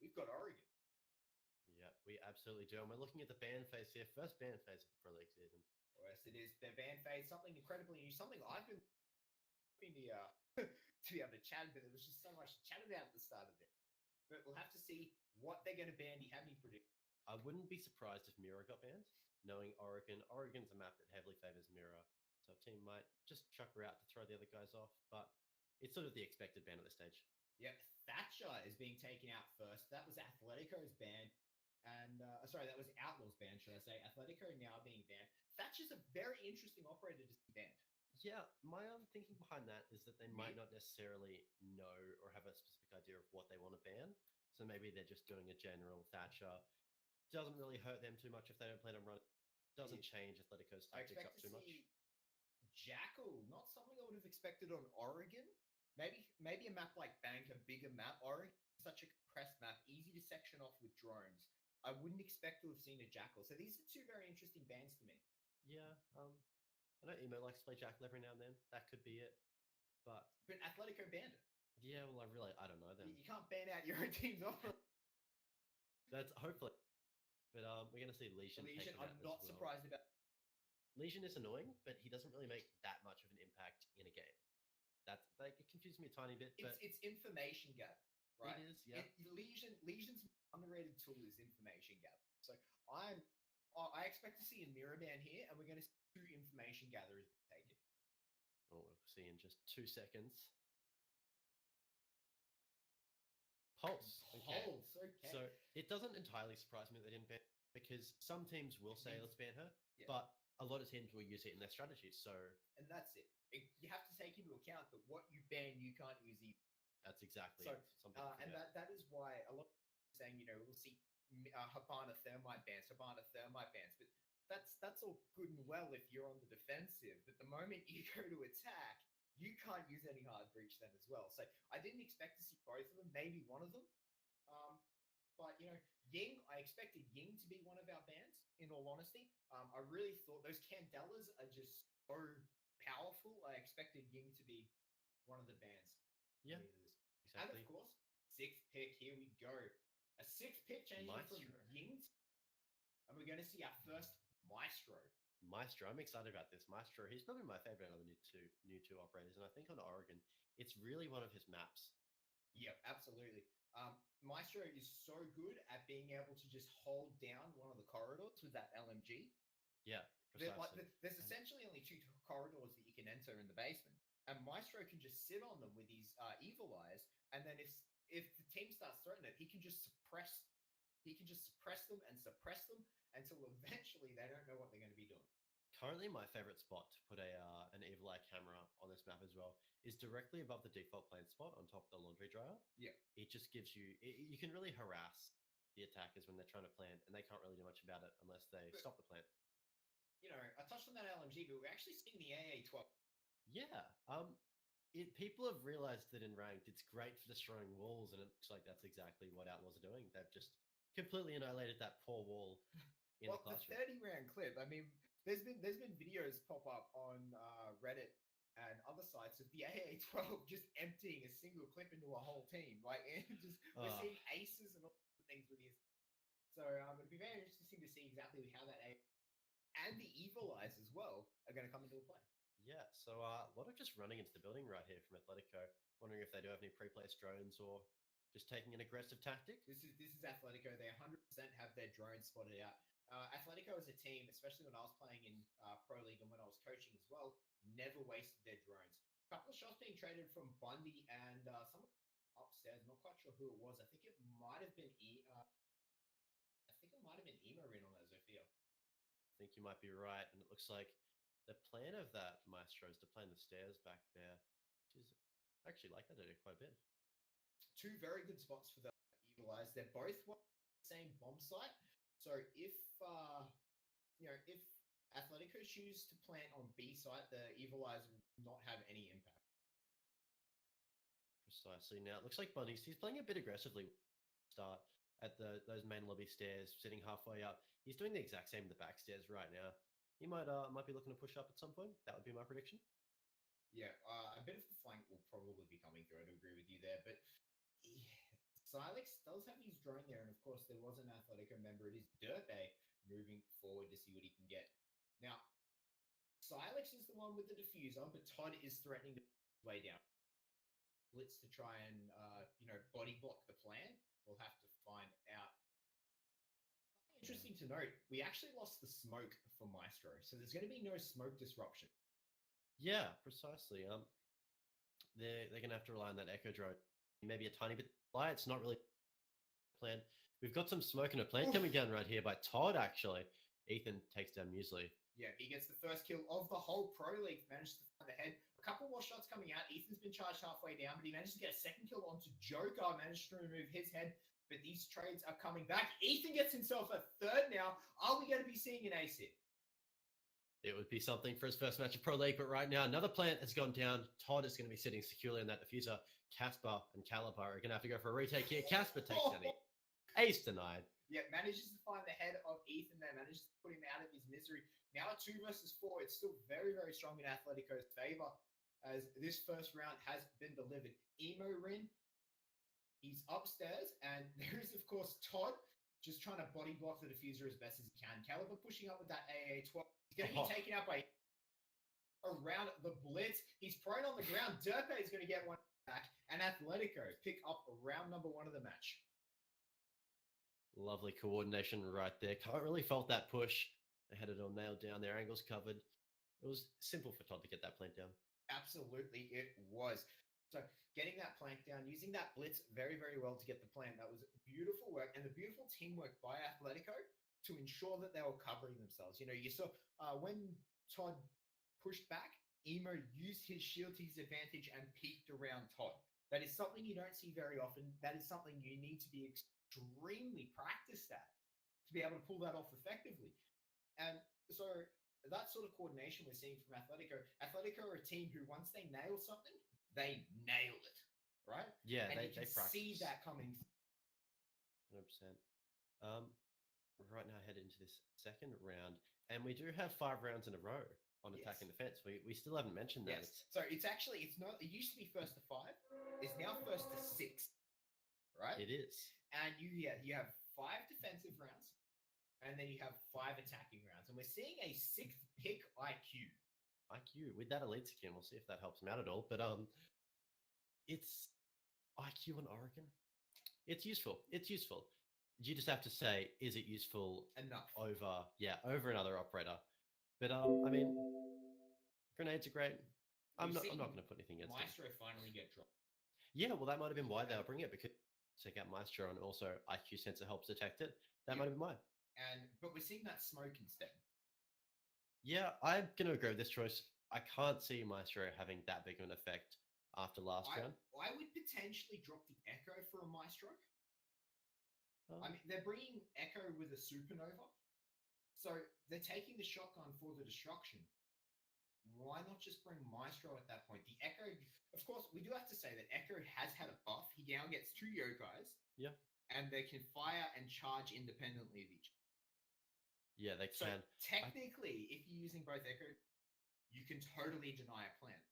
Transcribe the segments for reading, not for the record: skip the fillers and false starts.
we've got Oregon. Yeah, we absolutely do. And we're looking at the ban phase here. First ban phase of the Pro League season. Yes, it is. The ban phase, something incredibly new, something I've been hoping to be able to chat about. There was just so much to chat about at the start of it. But we'll have to see what they're going to ban. Do you have any predictions? I wouldn't be surprised if Mirror got banned, knowing Oregon. Oregon's a map that heavily favors Mirror, so a team might just chuck her out to throw the other guys off. But it's sort of the expected ban at this stage. Yep, Thatcher is being taken out first. That was Athletico's ban. And sorry, that was Outlaws ban, should I say. Athletico now being banned. Thatcher's a very interesting operator to see banned. Yeah, my thinking behind that is that they might not necessarily know or have a specific idea of what they want to ban. So maybe they're just doing a general Thatcher. Doesn't really hurt them too much if they don't plan on running. Doesn't change Athletico's tactics up too much. Jackal, not something I would have expected on Oregon. Maybe a map like Bank, a bigger map. Oregon is such a compressed map, easy to section off with drones. I wouldn't expect to have seen a Jackal. So these are two very interesting bans to me. Yeah, I know Emo likes to play Jackal every now and then. That could be it. But Athletico banned it. Yeah, well, I don't know then. You can't ban out your own team's offer. That's hopefully. But we're going to see Legion. I'm not surprised about. Legion is annoying, but he doesn't really make that much of an impact in a game. It confuses me a tiny bit. But it's information gap, right? It is, yeah. Legions underrated tool is information gap. So I expect to see a mirror ban here, and we're going to see 2 information gatherers taken. Oh, we'll see in just 2 seconds. Pulse. Okay. Pulse, okay. So it doesn't entirely surprise me that they didn't ban, because some teams will say let's ban her, but a lot of teams will use it in their strategies. So and that's it. You have to take into account that what you ban, you can't use either. That's exactly so. Something and that is why a lot of people are saying, we'll see Habana Thermite bans, but that's all good and well if you're on the defensive. But the moment you go to attack, you can't use any hard breach then as well. So I didn't expect to see both of them, maybe one of them. But Ying, I expected Ying to be one of our bans, in all honesty. I really thought those Candelas are just so powerful. I expected Ying to be one of the bans. Yeah, exactly. And of course, 6th pick, here we go. A 6th pick changing from Ying. And we're going to see our first Maestro. I'm excited about this. Maestro, he's probably my favorite out of the new two operators. And I think on Oregon, it's really one of his maps. Yeah, absolutely. Maestro is so good at being able to just hold down one of the corridors with that LMG. Yeah, precisely. There's essentially only 2 corridors that you can enter in the basement. And Maestro can just sit on them with his evil eyes. And then if the team starts threatening it, he can just suppress them until eventually they don't know what they're going to be doing. Currently, my favorite spot to put an evil eye camera on this map as well is directly above the default plant spot on top of the laundry dryer. Yeah. It just gives you can really harass the attackers when they're trying to plant, and they can't really do much about it unless they stop the plant. I touched on that LMG, but we're actually seeing the AA-12. Yeah. People have realized that in ranked, it's great for destroying walls, and it looks like that's exactly what Outlaws are doing. They've just completely annihilated that poor wall in the classroom. The 30-round clip. I mean, there's been videos pop up on Reddit and other sites of the AA-12 just emptying a single clip into a whole team. Like, we're seeing aces and all the things with these. So it'd be very interesting to see exactly how that and the evil eyes as well are going to come into play. Yeah, so a lot of just running into the building right here from Athletico. Wondering if they do have any pre-placed drones or just taking an aggressive tactic. This is Athletico. They 100% have their drones spotted out. Athletico as a team, especially when I was playing in Pro League and when I was coaching as well, never wasted their drones. A couple of shots being traded from Bundy and someone upstairs. Not quite sure who it was. I think it might have been Emo in on that Zofia. I think you might be right, and it looks like the plan of that Maestro is to plan the stairs back there, which is I actually like that idea quite a bit. 2 very good spots for the Evil Eyes. They're both the same bomb site. So if Athletico choose to plant on B site, the Evil Eyes will not have any impact. Precisely. Now it looks like Bunny's he's playing a bit aggressively. Start at those main lobby stairs, sitting halfway up. He's doing the exact same in the back stairs right now. He might be looking to push up at some point. That would be my prediction. Yeah, a bit of the flank will probably be coming through. I do agree with you there, but Silex does have his drone there, and of course there was an Athletico member. It is Derpe moving forward to see what he can get. Now, Silex is the one with the diffuser, but Todd is threatening to way down. Blitz to try and body block the plan. We'll have to find out. Interesting to note, we actually lost the smoke for Maestro, so there's going to be no smoke disruption. Yeah, precisely. They're going to have to rely on that Echo drone. Maybe a tiny bit light. It's not really plan. We've got some smoke and a plant coming down right here by Todd, actually. Ethan takes down Muesli. Yeah, he gets the first kill of the whole Pro League. Manages to find the head. A couple more shots coming out. Ethan's been charged halfway down, but he manages to get a second kill onto Joker. Manages to remove his head, but these trades are coming back. Ethan gets himself a third now. Are we going to be seeing an ace hit? It would be something for his first match of Pro League, but right now another plant has gone down. Todd is going to be sitting securely in that diffuser. Casper and Caliber are going to have to go for a retake here. Casper takes down the ace denied. Yeah, manages to find the head of Ethan there. Manages to put him out of his misery. Now a 2 versus 4. It's still very, very strong in Atletico's favor as this first round has been delivered. Emo Rin, he's upstairs, and there is, of course, Todd just trying to body block the diffuser as best as he can. Caliber pushing up with that AA-12. He's going to be taken out by around the blitz. He's prone on the ground. Derpe is going to get one back, and Athletico pick up round number 1 of the match. Lovely coordination right there. Can't really fault that push. They had it all nailed down. Their angles covered. It was simple for Todd to get that plant down. Absolutely, it was. So getting that plank down, using that blitz very, very well to get the plant. That was beautiful work, and the beautiful teamwork by Athletico to ensure that they were covering themselves. You know, you saw when Todd pushed back, Emo used his shield to his advantage and peeked around Todd. That is something you don't see very often. That is something you need to be extremely practiced at to be able to pull that off effectively. And so that sort of coordination we're seeing from Athletico. Athletico are a team who, once they nail something, they nail it, right? Yeah, and they you can practice. see that coming. 100%. Right now, head into this second round, and we do have 5 rounds in a row on attack and defense. We still haven't mentioned that. Yes. So it's not. It used to be first to 5. It's now first to 6, right? It is. And you have 5 defensive rounds, and then you have 5 attacking rounds, and we're seeing a 6th pick IQ. IQ with that elite skin. We'll see if that helps him out at all. But it's IQ in Oregon. It's useful. It's useful. You just have to say, is it useful enough over another operator? But I mean, grenades are great. I'm not going to put anything against Maestro finally get dropped. Yeah, well, that might have been why they were bringing it, because check out Maestro, and also IQ sensor helps detect it. That might have been why. But we're seeing that smoke instead. Yeah, I'm going to agree with this choice. I can't see Maestro having that big of an effect after last round. I would potentially drop the Echo for a Maestro. I mean, they're bringing Echo with a Supernova. So they're taking the shotgun for the destruction. Why not just bring Maestro at that point? The Echo, of course, we do have to say that Echo has had a buff. He now gets 2 Yokais. Yeah. And they can fire and charge independently of each. Yeah, they can. Technically, if you're using both Echo, you can totally deny a plan.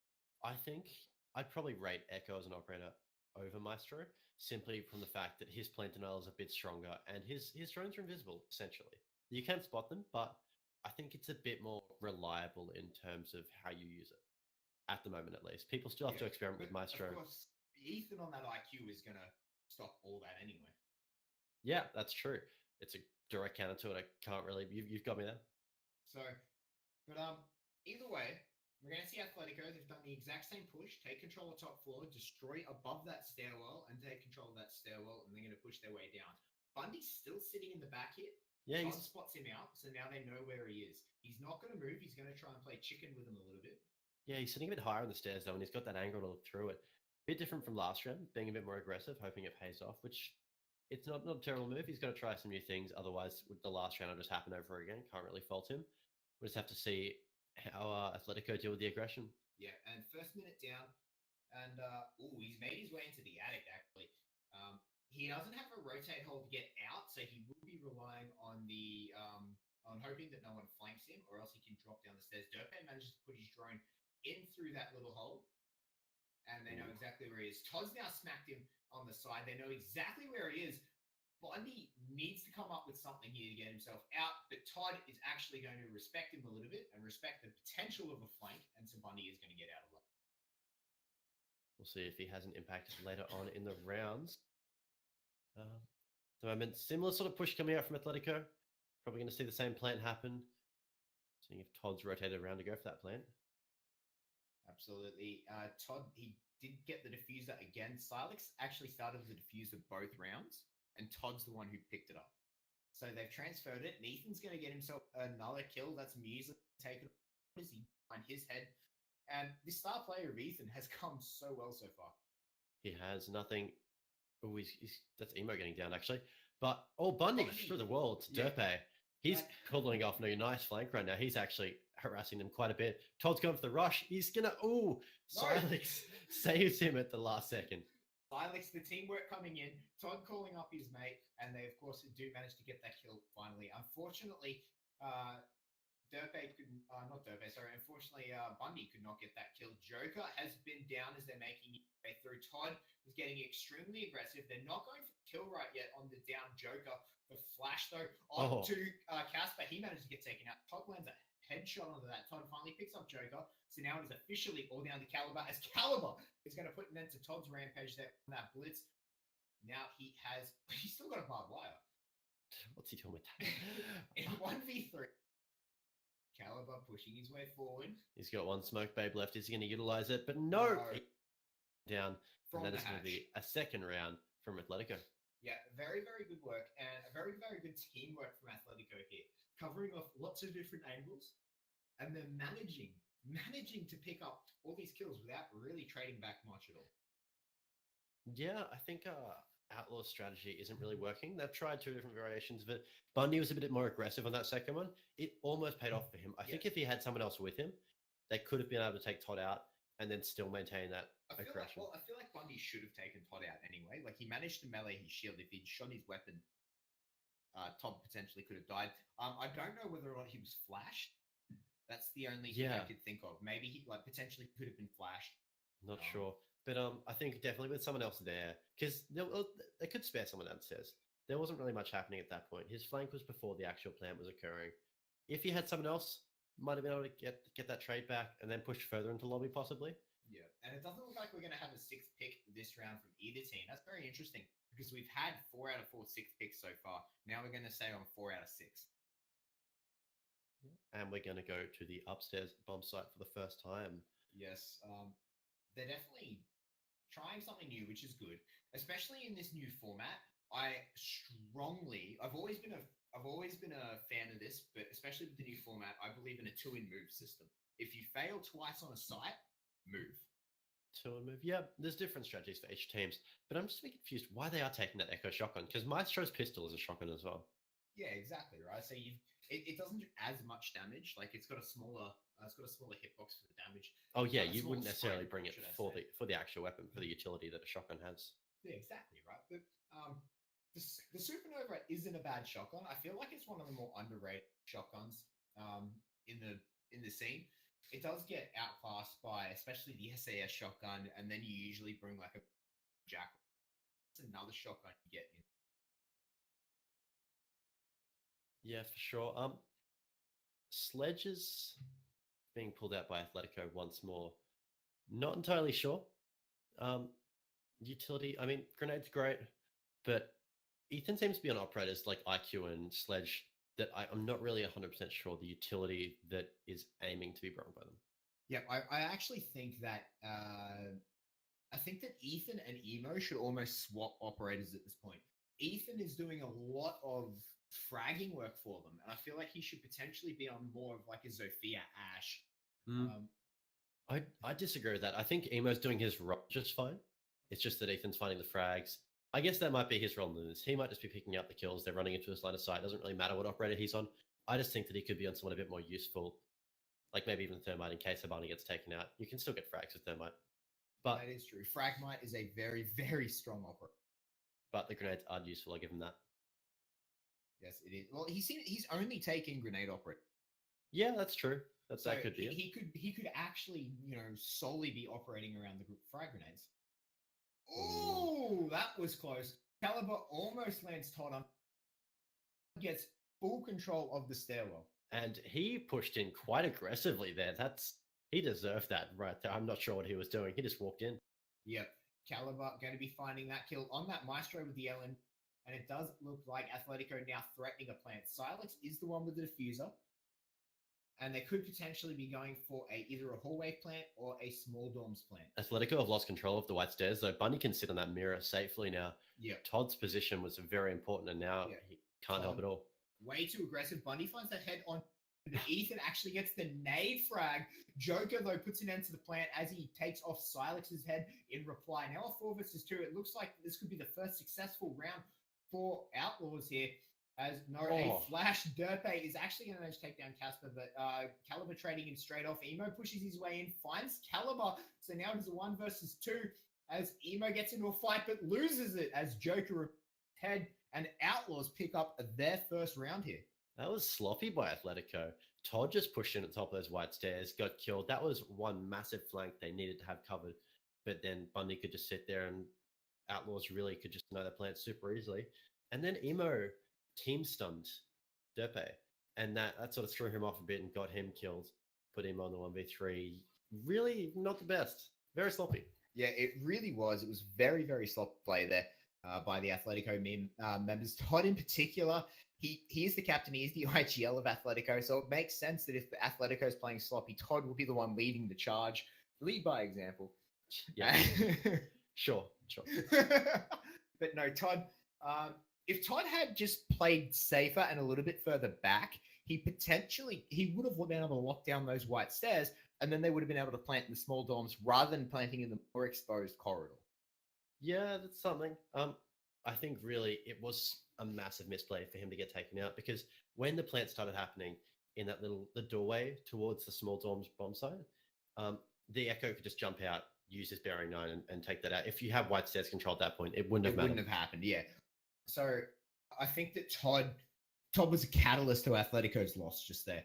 I think I'd probably rate Echo as an operator over Maestro, simply from the fact that his plant denial is a bit stronger and his drones are invisible, essentially. You can spot them, but I think it's a bit more reliable in terms of how you use it. At the moment, at least. People still have to experiment with Maestro. Of course, Ethan on that IQ is going to stop all that anyway. Yeah, that's true. It's a direct counter to it. I can't really... You've got me there. So, but either way, we're going to see Athletico. They've done the exact same push, take control of top floor, destroy above that stairwell, and take control of that stairwell, and they're going to push their way down. Bundy's still sitting in the back here. Yeah, John spots him out, so now they know where he is. He's not going to move. He's going to try and play chicken with him a little bit. Yeah, he's sitting a bit higher on the stairs, though, and he's got that angle to look through it. A bit different from last round, being a bit more aggressive, hoping it pays off, which it's not a terrible move. He's going to try some new things. Otherwise, the last round will just happen over again. Can't really fault him. We'll just have to see how Athletico deal with the aggression. Yeah, and first minute down, and he's made his way into the attic, actually. He doesn't have a rotate hole to get out, so he will be relying on the on hoping that no one flanks him, or else he can drop down the stairs. Derpe manages to put his drone in through that little hole, and they know exactly where he is. Todd's now smacked him on the side. They know exactly where he is. Bundy needs to come up with something here to get himself out, but Todd is actually going to respect him a little bit and respect the potential of a flank, and so Bundy is going to get out of luck. We'll see if he has an impact later on in the rounds. At the moment, similar sort of push coming out from Athletico. Probably going to see the same plant happen. Seeing if Todd's rotated around to go for that plant. Absolutely. Todd, he did get the diffuser again. Silex actually started with the diffuser both rounds, and Todd's the one who picked it up. So they've transferred it, and Ethan's going to get himself another kill. That's Muesli taken as he behind his head. And this star player of Ethan has come so well so far. He has nothing. Oh, that's Emo getting down, actually. But, Bundy through the wall to Derpe. He's pulling off no nice flank right now. He's actually harassing them quite a bit. Todd's going for the rush. He's going to... Silex saves him at the last second. Silex, the teamwork coming in. Todd calling up his mate. And they, of course, do manage to get that kill finally. Unfortunately, Unfortunately, Bundy could not get that kill. Joker has been down as they're making it way through. Todd is getting extremely aggressive. They're not going for the kill right yet on the down Joker. The flash, though, onto Casper. He managed to get taken out. Todd lands a headshot onto that. Todd finally picks up Joker. So now it is officially all down to Caliber, as Caliber is going to put an end to Todd's rampage there on that blitz. Now he's still got a barbed wire. What's he doing with that? In 1v3. Caliber pushing his way forward. He's got one smoke babe left. Is he going to utilize it? But no. Down. And that is going to be a second round from Athletico. Yeah, very, very good work. And a very, very good teamwork from Athletico here. Covering off lots of different angles. And then managing to pick up all these kills without really trading back much at all. Yeah, I think Outlaws' strategy isn't really working. They've tried two different variations of it. Bundy was a bit more aggressive on that second one. It almost paid off for him. I think if he had someone else with him, they could have been able to take Todd out and then still maintain that aggression. I feel like Bundy should have taken Todd out anyway. Like, he managed to melee his shield. If he'd shot his weapon, Todd potentially could have died. I don't know whether or not he was flashed. That's the only thing I could think of. Maybe he potentially could have been flashed. Not sure. But I think definitely with someone else there, because they could spare someone downstairs. There wasn't really much happening at that point. His flank was before the actual plant was occurring. If he had someone else, might have been able to get that trade back and then push further into lobby possibly. Yeah, and it doesn't look like we're going to have a sixth pick this round from either team. That's very interesting because we've had 4 out of 4 sixth picks so far. Now we're going to stay on 4 out of 6. And we're going to go to the upstairs bomb site for the first time. Yes, they're definitely trying something new, which is good, especially in this new format. I've always been a fan of this, but especially with the new format, I believe in a 2-in move system. If you fail twice on a site, move. 2-in move. Yeah, there's different strategies for each teams, but I'm just a bit confused why they are taking that Echo shotgun, because Maestro's pistol is a shotgun as well. Yeah, exactly, right? So it doesn't do as much damage. Like, it's got a smaller hitbox for the damage. Oh yeah, you wouldn't necessarily bring it for the actual weapon, for the utility that a shotgun has. Yeah, exactly, right. But the Supernova isn't a bad shotgun. I feel like it's one of the more underrated shotguns in the scene. It does get outclassed by especially the SAS shotgun, and then you usually bring like a jack. It's another shotgun you get in. Yeah, for sure. Sledge is being pulled out by Athletico once more. Not entirely sure. Utility, I mean, Grenade's great, but Ethan seems to be on operators like IQ and Sledge that I'm not really 100% sure the utility that is aiming to be brought by them. Yeah, I actually think that Ethan and Emo should almost swap operators at this point. Ethan is doing a lot of fragging work for them, and I feel like he should potentially be on more of like a Zofia Ash. I disagree with that. I think Emo's doing his role just fine. It's just that Ethan's finding the frags. I guess that might be his role in this. He might just be picking up the kills. They're running into his line of sight. It doesn't really matter what operator he's on. I just think that he could be on someone a bit more useful, like maybe even Thermite in case Habani gets taken out. You can still get frags with Thermite. But that is true. Fragmite is a very, very strong operator. But the grenades are useful. I give him that. Yes, it is. Well, he's only taking grenade operator. Yeah, that's true. That could be it. He could actually, solely be operating around the group frag grenades. Oh, that was close. Caliber almost lands Todd on. Gets full control of the stairwell. And he pushed in quite aggressively there. He deserved that right there. I'm not sure what he was doing. He just walked in. Yep. Caliber going to be finding that kill on that Maestro with the LN. And it does look like Athletico now threatening a plant. Silex is the one with the diffuser. And they could potentially be going for either a hallway plant or a small dorms plant. Atletico have lost control of the white stairs, though. Bunny can sit on that mirror safely now. Yeah. Todd's position was very important, and now he can't help at all. Way too aggressive. Bunny finds that head on. Ethan actually gets the nade frag. Joker, though, puts an end to the plant as he takes off Silex's head in reply. Now a 4 versus 2. It looks like this could be the first successful round for Outlaws here. A flash Derpe is actually going to manage to take down Casper, but Caliber trading in straight off. Emo pushes his way in, finds Caliber. So now it is a 1 versus 2 as Emo gets into a fight but loses it as Joker head and Outlaws pick up their first round here. That was sloppy by Atletico. Todd just pushed in at the top of those white stairs, got killed. That was one massive flank they needed to have covered. But then Bundy could just sit there and Outlaws really could just know their plans super easily. And then Emo team stunned Derpe. And that sort of threw him off a bit and got him killed. Put him on the 1v3. Really not the best. Very sloppy. Yeah, it really was. It was very, very sloppy play there by the Atletico members. Todd in particular, he is the captain. He is the IGL of Atletico. So it makes sense that if Atletico is playing sloppy, Todd will be the one leading the charge. Lead by example. Yeah. Sure. But no, Todd, if Todd had just played safer and a little bit further back, he would have been able to lock down those white stairs, and then they would have been able to plant in the small dorms rather than planting in the more exposed corridor. Yeah, that's something. I think really it was a massive misplay for him to get taken out, because when the plant started happening in that the doorway towards the small dorms bomb site, the Echo could just jump out, use his bearing 9 and take that out. If you have white stairs control at that point, it wouldn't have happened. Yeah. So I think that Todd was a catalyst to Atletico's loss just there.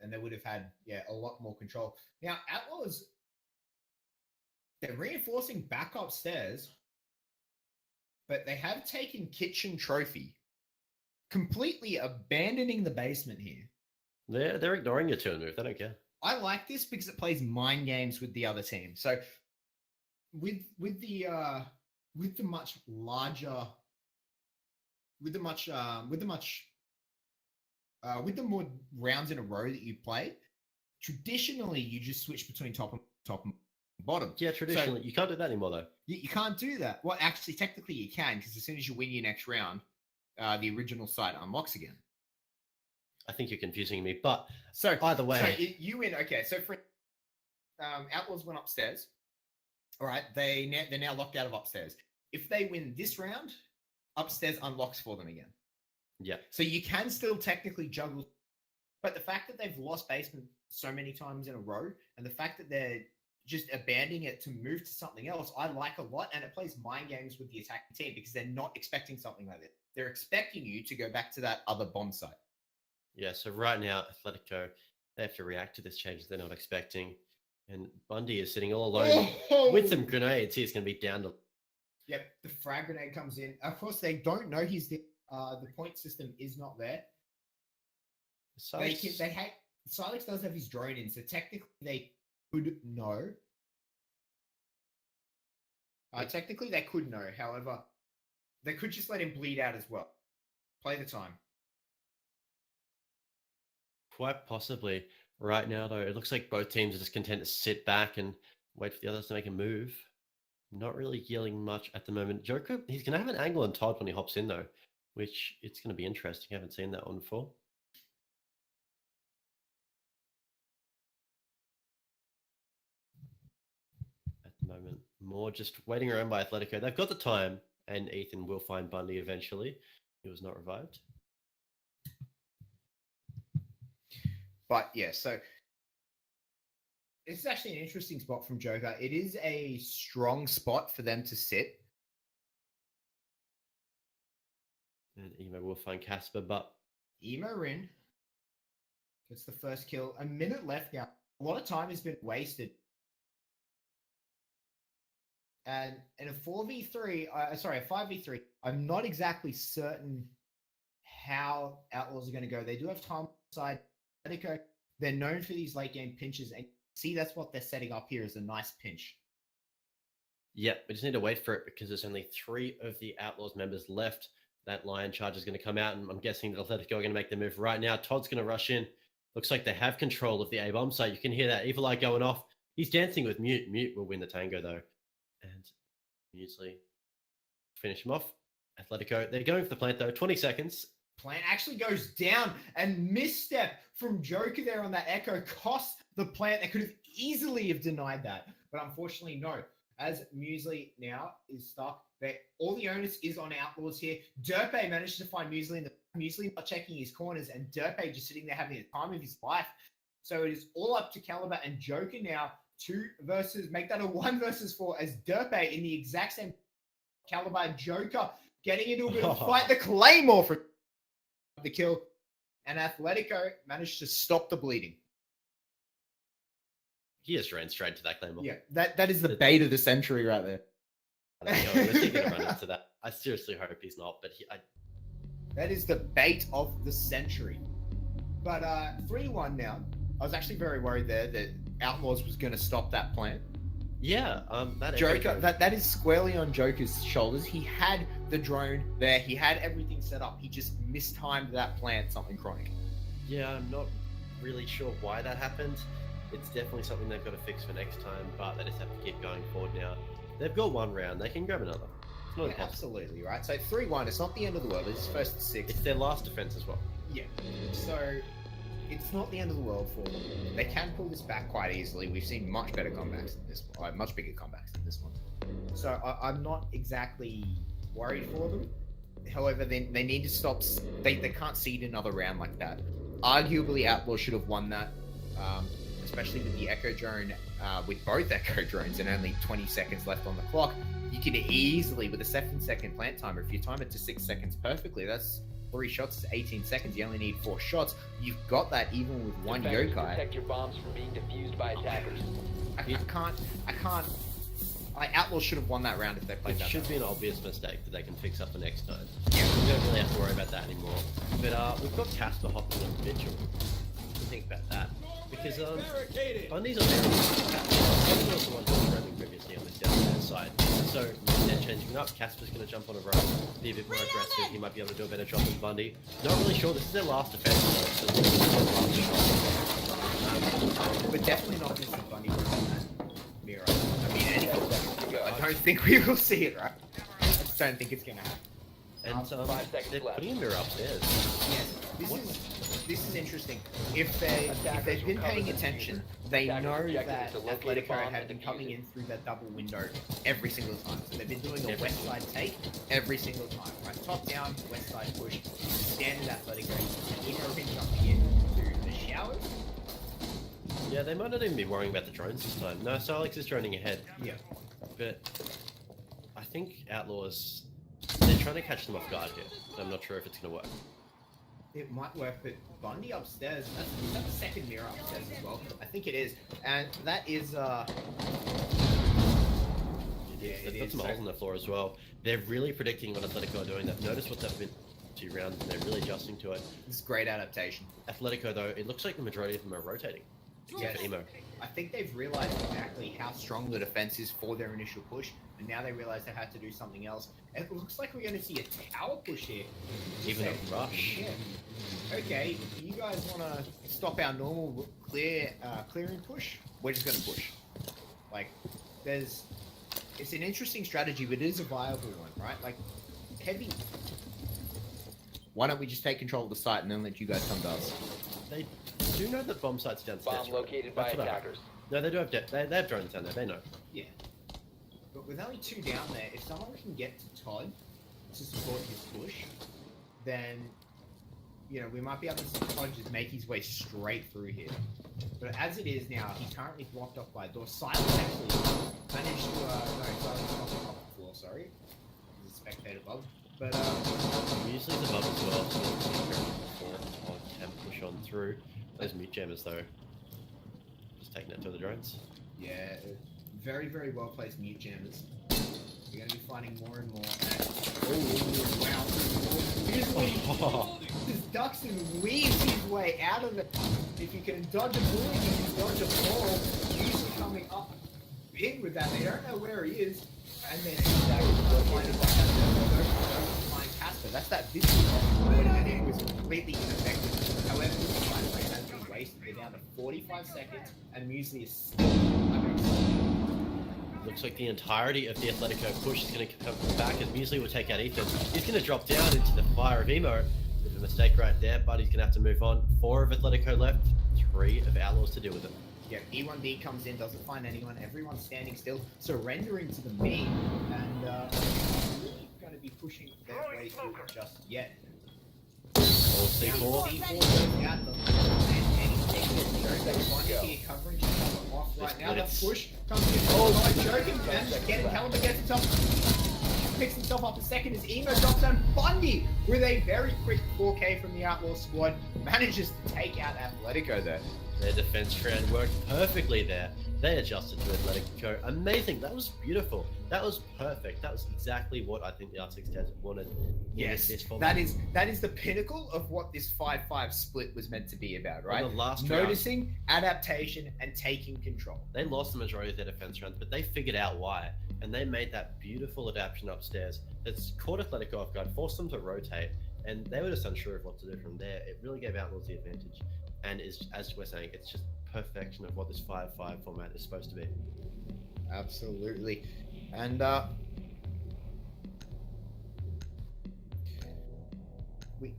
And they would have had, a lot more control. Now, Outlaws, they're reinforcing back upstairs, but they have taken Kitchen Trophy, completely abandoning the basement here. They're ignoring your turn move. They don't care. I like this because it plays mind games with the other team. So with the much larger, with the more rounds in a row that you play, traditionally you just switch between top and bottom. Yeah, traditionally. So, you can't do that anymore, though. You can't do that. Well, actually, technically you can, because as soon as you win your next round, the original site unlocks again. I think you're confusing me, but so either way. So you win. Okay, so for Outlaws went upstairs. All right, they're now locked out of upstairs. If they win this round, upstairs unlocks for them again. Yeah. So you can still technically juggle, but the fact that they've lost basement so many times in a row, and the fact that they're just abandoning it to move to something else, I like a lot, and it plays mind games with the attacking team because they're not expecting something like that. They're expecting you to go back to that other bomb site. Yeah, so right now, Atletico, they have to react to this change they're not expecting. And Bundy is sitting all alone with some grenades. He's going to be down to... Yep, the frag grenade comes in. Of course, they don't know he's the point system is not there. Silex does have his drone in, so technically they could know. Technically they could know. However, they could just let him bleed out as well. Play the time. Quite possibly. Right now, though, it looks like both teams are just content to sit back and wait for the others to make a move. Not really yelling much at the moment. Joker, he's going to have an angle on Todd when he hops in, though, which it's going to be interesting. I haven't seen that one before. At the moment, more just waiting around by Atletico. They've got the time, and Ethan will find Bundy eventually. He was not revived. But yeah, so it's actually an interesting spot from Joker. It is a strong spot for them to sit. And Emo will find Casper, but... Emo in. It's the first kill. A minute left now. A lot of time has been wasted. And in a 4v3, a 5v3, I'm not exactly certain how Outlaws are going to go. They do have time side. Athletico, they're known for these late game pinches. And see, that's what they're setting up here is a nice pinch. Yep, we just need to wait for it because there's only 3 of the Outlaws members left. That Lion charge is going to come out, and I'm guessing that Athletico are going to make the move right now. Todd's going to rush in. Looks like they have control of the A-bomb site. You can hear that Evil Eye going off. He's dancing with Mute. Mute will win the tango, though. And Muesli finish him off. Athletico, they're going for the plant, though. 20 seconds. Plant actually goes down, and misstep from Joker there on that Echo cost the plant. They could have easily have denied that, but unfortunately, no. As Muesli now is stuck, all the onus is on Outlaws here. Derpe managed to find Muesli in the Muesli not checking his corners, and Derpe just sitting there having the time of his life. So it is all up to Caliber and Joker now. 2 versus, make that a 1 versus 4 as Derpe in the exact same Caliber and Joker getting into a bit of a fight. The Claymore for the kill, and Athletico managed to stop the bleeding. He just ran straight to that Claymore. Yeah, that is the bait of the century right there. I don't know, is he going to run into that? I seriously hope he's not, but that is the bait of the century. But 3-1 now. I was actually very worried there that Outlaws was going to stop that plan. Yeah, that Joker, that is squarely on Joker's shoulders. He had the drone there. He had everything set up. He just mistimed that plant, something chronic. Yeah, I'm not really sure why that happened. It's definitely something they've got to fix for next time, but they just have to keep going forward now. They've got 1 round. They can grab another. It's not absolutely, right? So 3-1, it's not the end of the world. It's first to 6. It's their last defense as well. Yeah. So it's not the end of the world for them. They can pull this back quite easily. We've seen much better comebacks than this one, much bigger comebacks than this one. So I'm not exactly worried for them. However, they need to stop. They can't seed another round like that. Arguably, Outlaws should have won that. Especially with the Echo drone, with both Echo drones and only 20 seconds left on the clock, you can easily, with a 7-second plant timer, if you time it to 6 seconds perfectly, that's 3 shots to 18 seconds. You only need 4 shots. You've got that even with 1 yokai. Protect your bombs from being defused by attackers. I can't. Outlaws should have won that round if they played that. It should be an obvious mistake that they can fix up the next time. Yeah. We don't really have to worry about that anymore. But we've got Casper hopping on Vigil. What do you think about that? Because Bundy's on there. Bundy was the one who was roaming previously on this down side. So they're changing up. Casper's going to jump on a rope, be a bit more aggressive. He might be able to do a better job than Bundy. Not really sure. This is their last defense. So this is their last shot. We're definitely not missing Bundy on that mirror. I mean, I don't think we will see it, right? I just don't think it's going to happen. And 5 seconds they're left. putting a mirror upstairs. Yes, this is interesting. If they've been paying attention, they know that Athletico have been coming in through that double window every single time. So they've been doing a west side take every single time. Right, top down, west side push, standard Athletico. And Emo have been jumping into the showers. Yeah, they might not even be worrying about the drones this time. No, Silex is droning ahead. Yeah. But I think Outlaws, they're trying to catch them off guard here. I'm not sure if it's going to work. It might work, but Bundy upstairs, that's the second mirror upstairs as well. I think it is. And that is, They've got some holes on the floor as well. They're really predicting what Athletico are doing. They've noticed what they've been 2 rounds, and they're really adjusting to it. This is great adaptation. Athletico, though, it looks like the majority of them are rotating. Except for Emo. I think they've realized exactly how strong the defense is for their initial push, and now they realize they have to do something else. And it looks like we're going to see a tower push here. Even a rush. Yeah. Okay, you guys want to stop our normal clearing push? We're just going to push. Like, it's an interesting strategy, but it is a viable one, right? Like, heavy. Why don't we just take control of the site and then let you guys come to us? They do know that bomb sites downstairs. Bomb located by attackers. No, they do have they have drones down there. They know. Yeah. But with only 2 down there, if someone can get to Todd to support his push, then, you know, we might be able to see Todd just make his way straight through here. But as it is now, he's currently blocked off by a door. Silence actually managed to, Silence off the top floor, sorry. There's a spectator above. But, Usually the above as well, so it's can push on through. Those mute jammers though, just taking that to the drones. Yeah, very, very well placed mute jammers. We're going to be finding more and more. Wow. Just ducks and weaves his way out of it. If you can dodge a bully, you can dodge a ball. Usually coming up big with that. They don't know where he is. And then finding Casper. That's that visual and it was completely ineffective. However, the time frame has been wasted. They're down to 45 seconds, and Muesli is still Looks like the entirety of the Athletico push is going to come back as Muesli will take out Ethan. He's going to drop down into the fire of Emo. Bit of a mistake right there, but he's going to have to move on. 4 of Athletico left, 3 of Outlaws to deal with him. Yeah, E1B comes in, doesn't find anyone. Everyone's standing still, surrendering to the me, and really going to be pushing their way through just yet. All C4. C4 goes out the here covering off right now. The push comes in. Oh, joking, man. Getting Caliber gets himself, picks himself up a second as Emo drops down. Bundy with a very quick 4K from the Outlaw squad manages to take out Athletico there. Their defense round worked perfectly there. They adjusted to Athletico. Amazing. That was beautiful. That was perfect. That was exactly what I think the R6 Desert wanted. Yes, that is the pinnacle of what this 5-5 split was meant to be about, right? On the last noticing, adaptation, and taking control. They lost the majority of their defense rounds, but they figured out why, and they made that beautiful adaptation upstairs that's caught Athletico off guard, forced them to rotate, and they were just unsure of what to do from there. It really gave Outlaws the advantage, and is, as we're saying, it's just perfection of what this 5-5 format is supposed to be. Absolutely. And we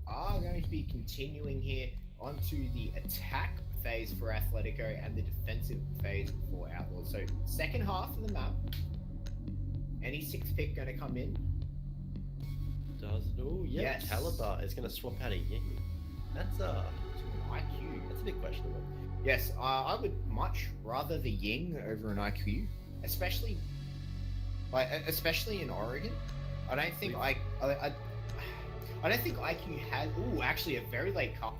are going to be continuing here onto the attack phase for Athletico and the defensive phase for Outlaws. So second half of the map, any 6th pick going to come in? Yes. Caliber is going to swap out a Ying. That's an IQ. That's a big questionable. Yes, I would much rather the Ying over an IQ, especially in Oregon. I don't think I don't think IQ has. Ooh, actually, a very late cut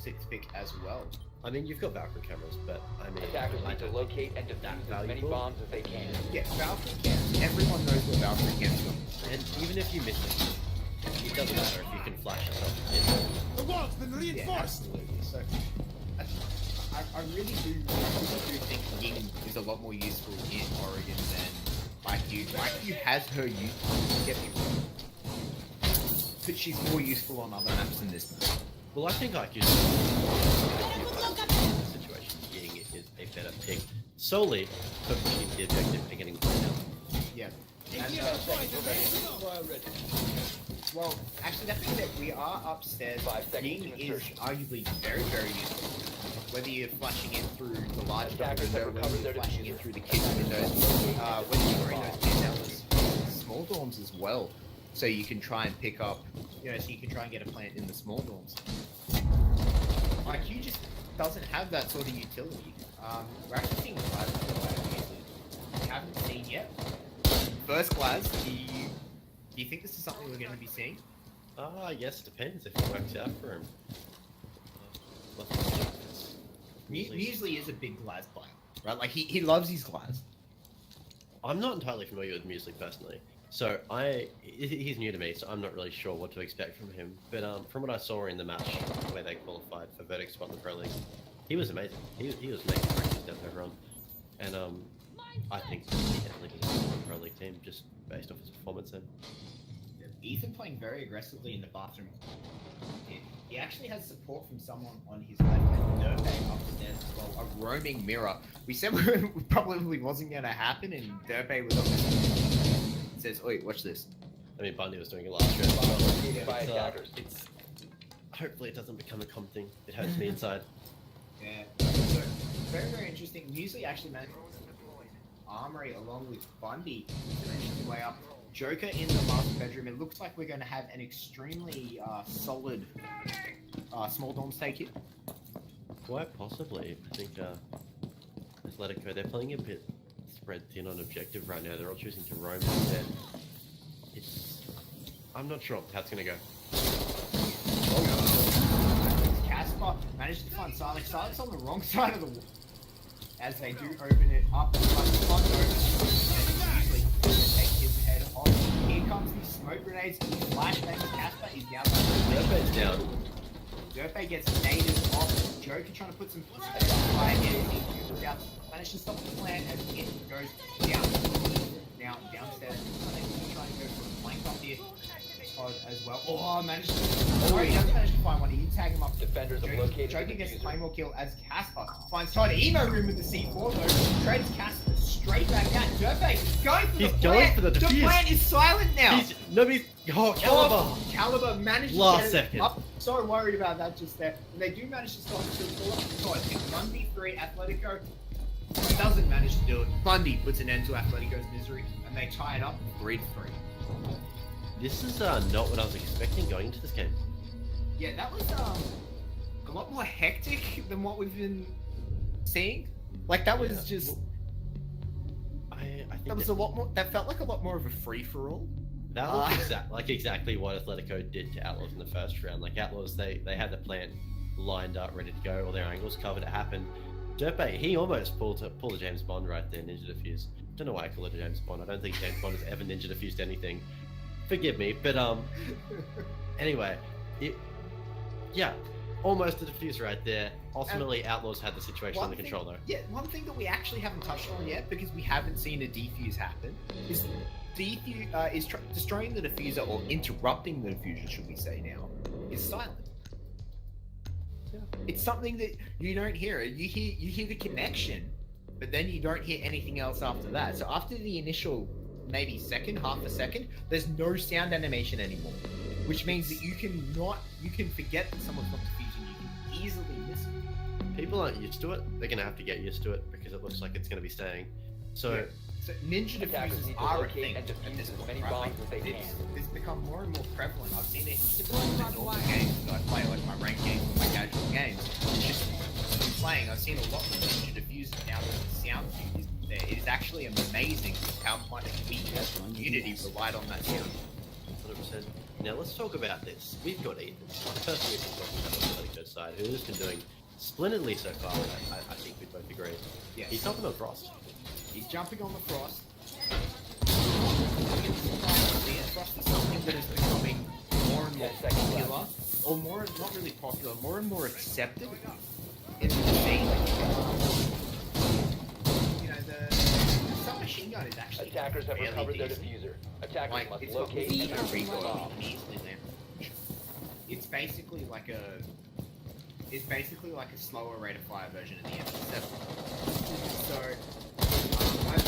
6th pick as well. I mean, you've got Valkyrie cameras, but I mean, Attackers need to locate and defuse as many bombs as they can. Yeah, Valkyrie cams. Everyone knows what Valkyrie cams do. And even if you miss it doesn't matter if you can flash yourself. The wall's been reinforced. Yeah, absolutely. So, I really do think Ying is a lot more useful in Oregon than IQ. IQ has her use, get me wrong, but she's more useful on other maps than this map. Well, I think IQ's situation. Ying is a better pick solely for pushing the objective and getting played out. Yeah. Well, actually, that being said, we are upstairs. Ying is arguably very, very useful. Whether you're flashing in through the large window, whether you're flashing in through the kitchen windows, whether you're in those PSLs, small dorms as well. So you can try and pick up, so you can try and get a plant in the small dorms. IQ just doesn't have that sort of utility. We're actually seeing Glaz we haven't seen yet. First Glaz, do you think this is something we're going to be seeing? Yes, depends if it works out for him. Muesli is a big Glaz player, right? Like he loves his Glaz. I'm not entirely familiar with Muesli personally, so he's new to me, so I'm not really sure what to expect from him. But from what I saw in the match where they qualified for Verdict spot in the Pro League, he was amazing. He was making practice down to everyone, and I think he definitely deserves to be on the Pro League team just based off his performance. And Ethan playing very aggressively in the bathroom. He actually has support from someone on his left and Derpe upstairs as well. A roaming mirror. We said it probably wasn't going to happen, and Derpe was on. Says, "Oi, watch this." I mean, Bundy was doing it last round as well. By attackers. Hopefully it doesn't become a common thing. It hurts me inside. Yeah. So, very, very interesting. Muesli actually managed Armory along with Bundy to finish his way up. Joker in the master bedroom. It looks like we're going to have an extremely solid small dorms take here. Quite possibly. I think Athletico, they're playing a bit spread thin on objective right now. They're all choosing to roam instead. I'm not sure how it's going to go. Casper Alpha manages to find Silex. Silex on the wrong side of the wall. As they do open it up, and Fun usually take his head off. Here comes the smoke grenades. Flashbang. Casper is down. Dirtbag's down. Dirtbag gets native off. Joker trying to put some fire again. Without managed to stop the plan as it goes down. Now downstairs. Trying to go for a flank up here. As well. Oh, managed to. Oh, he does manage to find one. He did tag him up. Defenders have located Joker the gets the diffuser. Claymore kill as Casper finds Todd. Emo room with the C4 though. Trades Casper straight back out. Dirtbag going for He's the going plant. for the defuse. plant is silent now. Caliber. Oh, Caliber managed to Last get it second. up. So worried about that just there. And they do manage to stop it. So it's 1v3 Athletico. Doesn't manage to do it. Bundy puts an end to Atletico's misery. And they tie it up 3-3. This is not what I was expecting going into this game. Yeah, that was a lot more hectic than what we've been seeing. Like that was Yeah. just I think that was a lot more. That felt like a lot more of a free for all. that was exactly what Athletico did to Outlaws in the first round. Like Outlaws, they had the plan lined up, ready to go, all their angles covered. It happened. Dirtbag, he almost pulled a James Bond right there, ninja defuse. Don't know why I call it a James Bond. I don't think James Bond has ever ninja defused anything. Forgive me, but anyway, almost a defuse right there. Ultimately, Outlaws had the situation under control though. Yeah, one thing that we actually haven't touched on yet because we haven't seen a defuse happen is destroying the diffuser or interrupting the diffuser, should we say now, is silent. Yeah. It's something that you don't hear. You hear the connection, but then you don't hear anything else after that. So after the initial maybe half a second, there's no sound animation anymore, which means that you can forget that someone's not defusing. You can easily miss it. People aren't used to it. They're gonna have to get used to it because it looks like it's gonna be staying. So So ninja Attackers diffusers need to are a locate thing and at defuse this as point, many right? bombs as they can. It's become more and more prevalent. I've seen it in normal games that I play, like my ranked games, my casual games. It's just playing. I've seen a lot more ninja diffusers now that the sound cue is there. It is actually amazing how much we as a community relied on that sound. 100%. Now let's talk about this. We've got Ethan, personally, we've been talking about the Athletico side, who's been doing splendidly so far. I think we both agree. Yes. He's helping on Frost. He's jumping on the Frost. Frost is something that is becoming more and more 10 seconds popular, or more, not really popular, more and more accepted in the scene. You know, the submachine gun is actually Attackers have fairly recovered their decent. diffuser. Attackers Like, must it's got locate easy and defuse the bomb. easily land. It's basically like a slower rate of fire version of the MP7. So I do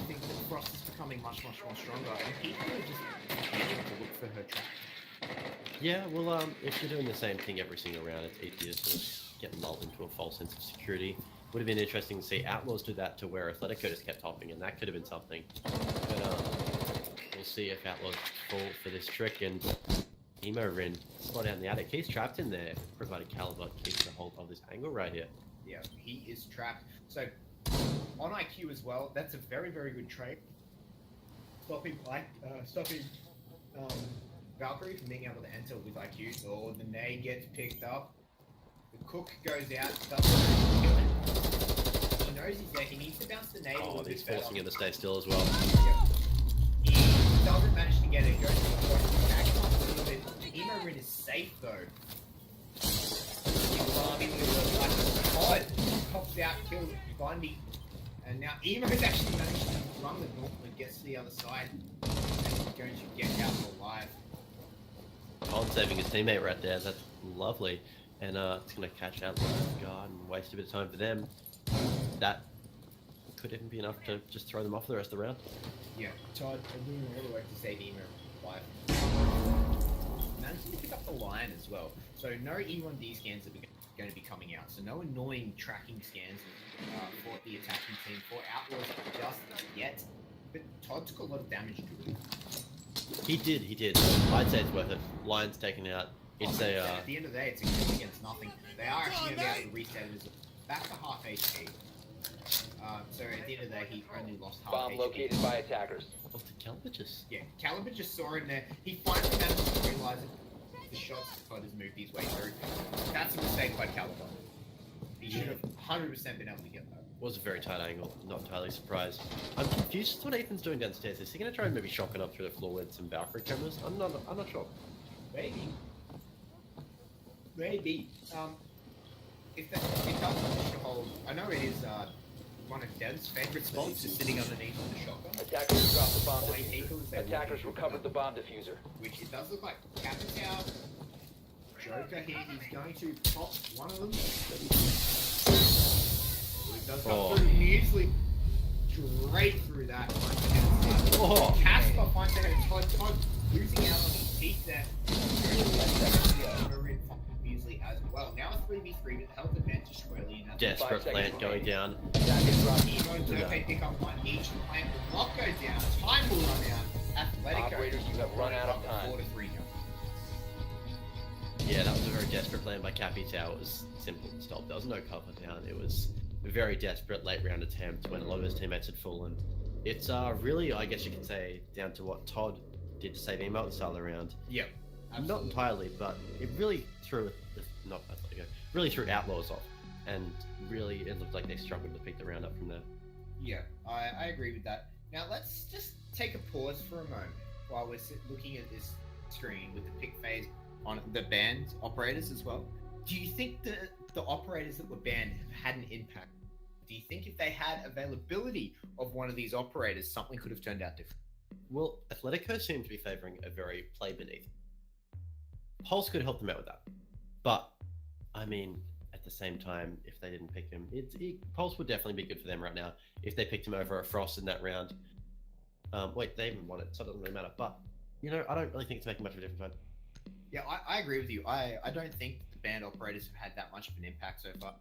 think that Frost is becoming much more stronger, and people are just beginning to look for her track. Yeah, well, if you're doing the same thing every single round, it's easier to get lulled into a false sense of security. Would have been interesting to see Outlaws do that to where Athletico just kept hopping, and that could have been something. But we'll see if Outlaws fall for this trick, and Emo Rin spot out in the attic. He's trapped in there, provided Caliber keeps a hold of this angle right here. Yeah, he is trapped. So on IQ as well, that's a very, very good trait. Stopping Valkyrie from being able to enter with IQ. So the nade gets picked up. The cook goes out, doesn't kill him. He knows he's there. He needs to bounce the nade a Oh, little he's bit better. forcing him to stay still as well. Yep. He doesn't manage to get it. Goes to the point. Back up a little bit. Emo Rin is safe though. Todd pops out, kills Bundy, and now Emo's actually managed to run the gauntlet, gets to the other side, and is going to get out alive. Todd saving his teammate right there. That's lovely. And it's going to catch out guard and waste a bit of time for them. That could even be enough to just throw them off the rest of the round. Yeah, Todd doing all the work to save Emo alive. Managing to pick up the line as well. So no E1D scans are going to be coming out. So no annoying tracking scans for the attacking team, for Outlaws just yet. But Todd took a lot of damage to it. He did. I'd say it's worth it. Line's taken out. It's at the end of the day, it's a kill against nothing. They are actually going to be able to reset it back to half HP. So at the end of the day, he only lost half Bomb HP. located by attackers. What's the Caliber just? Yeah, Caliber just saw in there. He finally managed to realize it. The shots Todd has moved his way through. That's a mistake qualified caliber. He should have 100% been able to get that. Was a very tight angle. Not entirely surprised. I'm confused as to what Ethan's doing downstairs. Is he going to try and maybe shotgun up through the floor with some Valkyrie cameras? I'm not sure. Maybe. If that does manage to hold, I know it is one of Dev's favourite spots, is sitting underneath the shotgun. Attackers dropped the bomb Flying eagles, diffuser. they're Attackers walking recovered the bomb diffuser. Which it does look like Capitao, Joker here, he's going to pop one of them. He does go through easily, straight through that. Casper finds out Todd losing out on his teeth there. Muesli as well. Now a 3v3 with health advantage squarely in that. Desperate plant going down. They pick up one each. The plant will not go down. Time will run out. Athletico. Operators, you have run out of time. 4-3 now. Yeah, that was a very desperate plan by Capitao. It was simple to stop. There was no cover down. It was a very desperate late round attempt when a lot of his teammates had fallen. It's really, I guess you could say, down to what Todd did to save him out the start of the round. Yep. Not entirely, but it really threw Outlaws off, and really it looked like they struggled to pick the round up from there. Yeah, I agree with that. Now let's just take a pause for a moment while we're looking at this screen with the pick phase on the banned operators as well. Do you think the operators that were banned have had an impact? Do you think if they had availability of one of these operators, something could have turned out different? Well, Athletico seemed to be favouring a very play beneath. Pulse could help them out with that. But, I mean, at the same time, if they didn't pick him, Pulse would definitely be good for them right now if they picked him over a Frost in that round. Wait, they even won it, so it doesn't really matter. But, I don't really think it's making much of a difference. Yeah, I agree with you. I don't think the banned operators have had that much of an impact so far.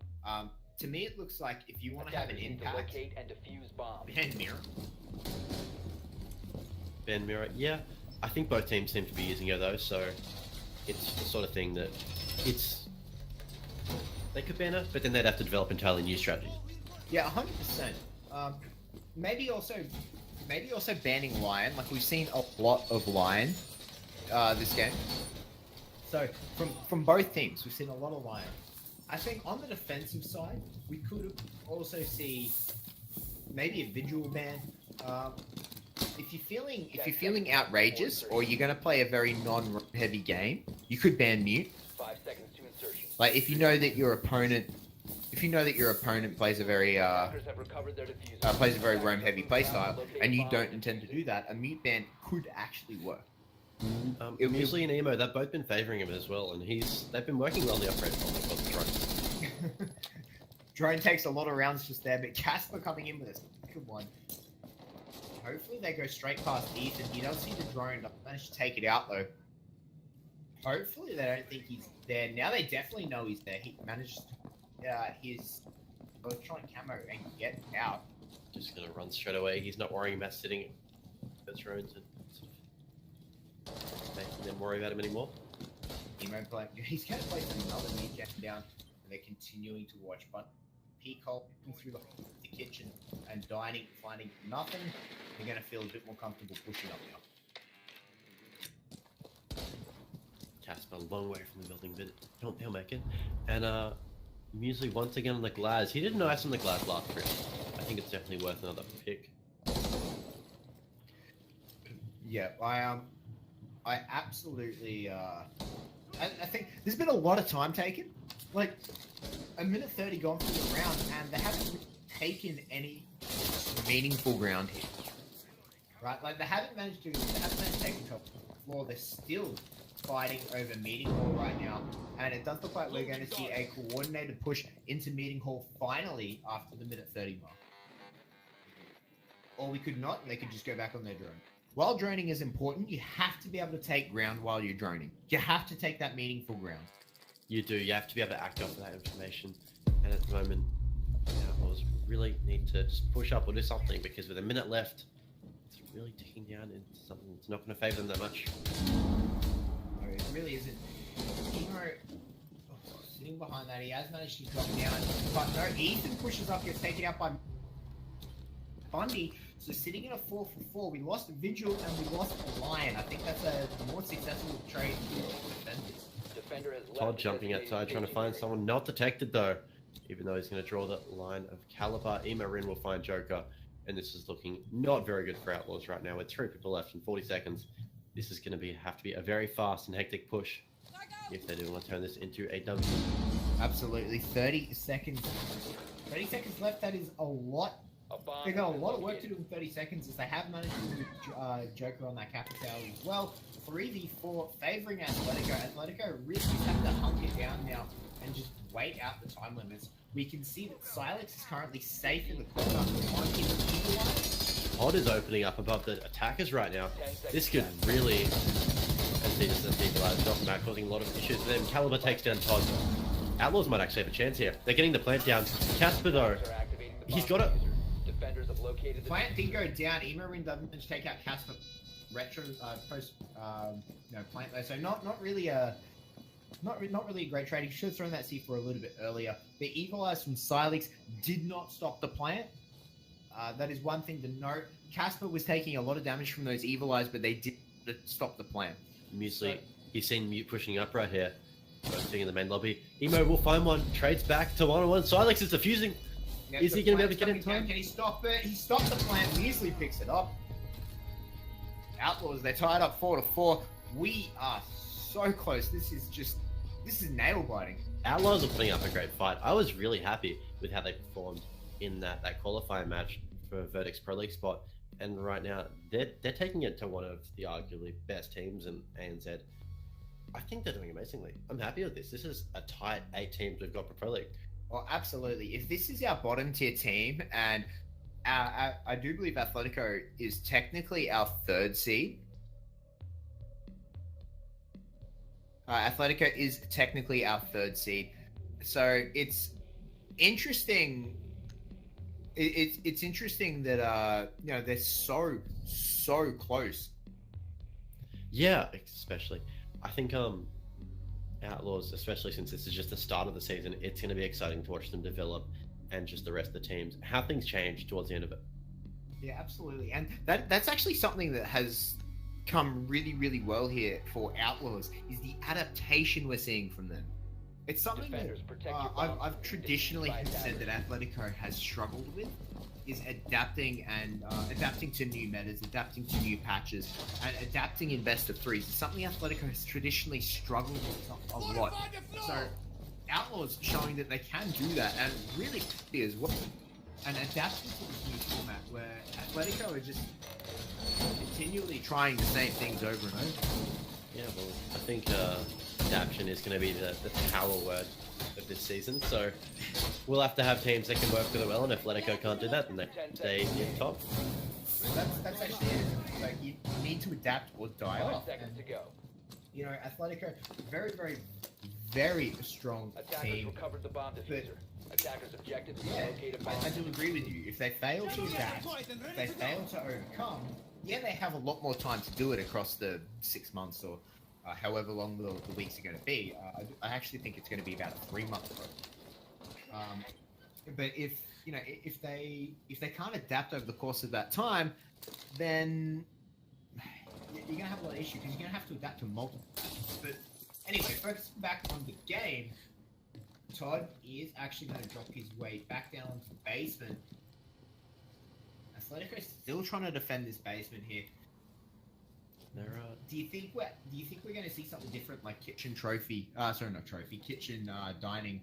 To me, it looks like if you want to have an impact, locate and defuse bombs. Ben Mirror. Ben Mirror, yeah. I think both teams seem to be using it though, so it's the sort of thing that they could ban it, but then they'd have to develop entirely new strategies. Yeah, 100%. Maybe also banning Lion. Like we've seen a lot of Lion this game. So from both teams, we've seen a lot of Lion. I think on the defensive side, we could also see maybe a Vigil ban. If you're feeling outrageous or you're going to play a very non-heavy game, you could ban Mute. 5 seconds to insertion. Like if you know that your opponent plays a very roam heavy playstyle, and you don't intend to do that, a Mute ban could actually work. Muesli and Emo, they've both been favouring him as well, and they've been working well on the operator on the drone. Drone takes a lot of rounds just there, but Casper coming in with a second one. Hopefully they go straight past Ethan. He does see the drone. Managed to take it out though. Hopefully they don't think he's there. Now they definitely know he's there. He managed his electronic camo and get out. Just gonna run straight away. He's not worrying about sitting the drones and making them worry about him anymore. He's going to place another knee jack down, and they're continuing to watch. But Peacock through the kitchen and dining, finding nothing. They're going to feel a bit more comfortable pushing up now. Casper a long way from the building, but he'll make it. And Muesli once again on the glass. He did nice on the glass last round. I think it's definitely worth another pick. Yeah, I absolutely. I think there's been a lot of time taken. Like a minute 30 gone through the round, and they haven't taken any meaningful ground here. Right? Like they haven't managed to take control of the floor. They're still fighting over meeting hall right now, and it does look like we're going to see a coordinated push into meeting hall finally after the minute 30 mark. Or we could not, and they could just go back on their drone. While droning is important, you have to be able to take ground while you're droning. You have to take that meaningful ground. You do. You have to be able to act off that information. And at the moment, Outlaws really need to just push up or do something, because with a minute left, it's really ticking down into something that's not going to favour them that much. No, it really isn't. Emo, sitting behind that, he has managed to drop down. But no, Ethan pushes up, gets taken out by Bundy. So sitting in a 4-for-4, we lost Vigil and we lost Lion. I think that's a more successful trade for defenders. Defender has left Todd the jumping designated outside, trying to staging find area. someone. Not detected though, even though he's going to draw the line of caliber. Emarin will find Joker, and this is looking not very good for Outlaws right now. With 3 people left in 40 seconds, this is going to have to be a very fast and hectic push if they do want to turn this into a W. Absolutely. 30 seconds. 30 seconds left. That is a lot. A bomb They got a has been lot of work to located. do in 30 seconds as they have managed to move Joker on that capital as well. 3v4 favouring Athletico. Atletico really just have to hunker down now and just wait out the time limits. We can see that Silex is currently safe in the corner on his equalizer. Todd is opening up above the attackers right now. 10 seconds This could left. really, as he does the equalizer, drop back, causing a lot of issues for them. Caliber takes down Todd. Outlaws might actually have a chance here. They're getting the plant down. Casper though, Bombs are activating the he's bomb got it. diffuser. Defenders have located the Plant did diffuser. go down. Emarin doesn't manage to take out Casper. Retro post plant though, so not really a not really a great trade. He should have thrown that C4 a little bit earlier. The equalize from Silex did not stop the plant. That is one thing to note. Casper was taking a lot of damage from those equalize, but they did stop the plant. Muesli, he's seen Mute pushing up right here. First thing in the main lobby. Emo will find one, trades back to 1-on-1. Silex is defusing. Yep, Is the he going to be able plant's to get in coming down. time? Can he stop it? He stopped the plant. Muesli picks it up. Outlaws, they're tied up 4-4. We are so close. This is nail biting. Outlaws are putting up a great fight. I was really happy with how they performed in that qualifying match for Verdict's Pro League spot. And right now, they're taking it to one of the arguably best teams in ANZ. I think they're doing amazingly. I'm happy with this. This is a tight 8 teams we've got for Pro League. Well, absolutely. If this is our bottom tier team, and I do believe Athletico is technically our 3rd seed. Athletico is technically our 3rd seed. So it's interesting. It's interesting that they're so close. Yeah, especially. I think Outlaws, especially since this is just the start of the season, it's going to be exciting to watch them develop, and just the rest of the teams, how things change towards the end of it. Yeah, absolutely. And that's actually something that has come really well here for Outlaws, is the adaptation we're seeing from them. It's something that Defenders, protect your bombs. I've traditionally Defend said that attackers. Atletico has struggled with, is adapting to new metas, adapting to new patches, and adapting in best of threes. It's something Atletico has traditionally struggled with a lot. So Outlaws showing that they can do that, and really quickly as well, and adapting to this new format where Atletico are just continually trying the same things over and over. Yeah, well, I think adaptation is going to be the power word of this season. So we'll have to have teams that can work really well, and if Atletico can't do that, then they get top. That's actually it. Like, you need to adapt or die 5 off. seconds to go. You know, Atletico, very strong Attackers team. recovered the bomb diffuser. Attackers objective is Yeah, located bomb. I do agree with you. If they fail to adapt, if they fail to overcome, yeah, they have a lot more time to do it across the 6 months or however long the weeks are going to be. I actually think it's going to be about a 3-month program. But if they can't adapt over the course of that time, then you're going to have a lot of issues because you're going to have to adapt to multiple. But anyway, focusing back on the game, Todd is actually going to drop his way back down into the basement. Atletico is still trying to defend this basement here. Do you think we're going to see something different, like kitchen trophy? Sorry, not trophy. Kitchen dining.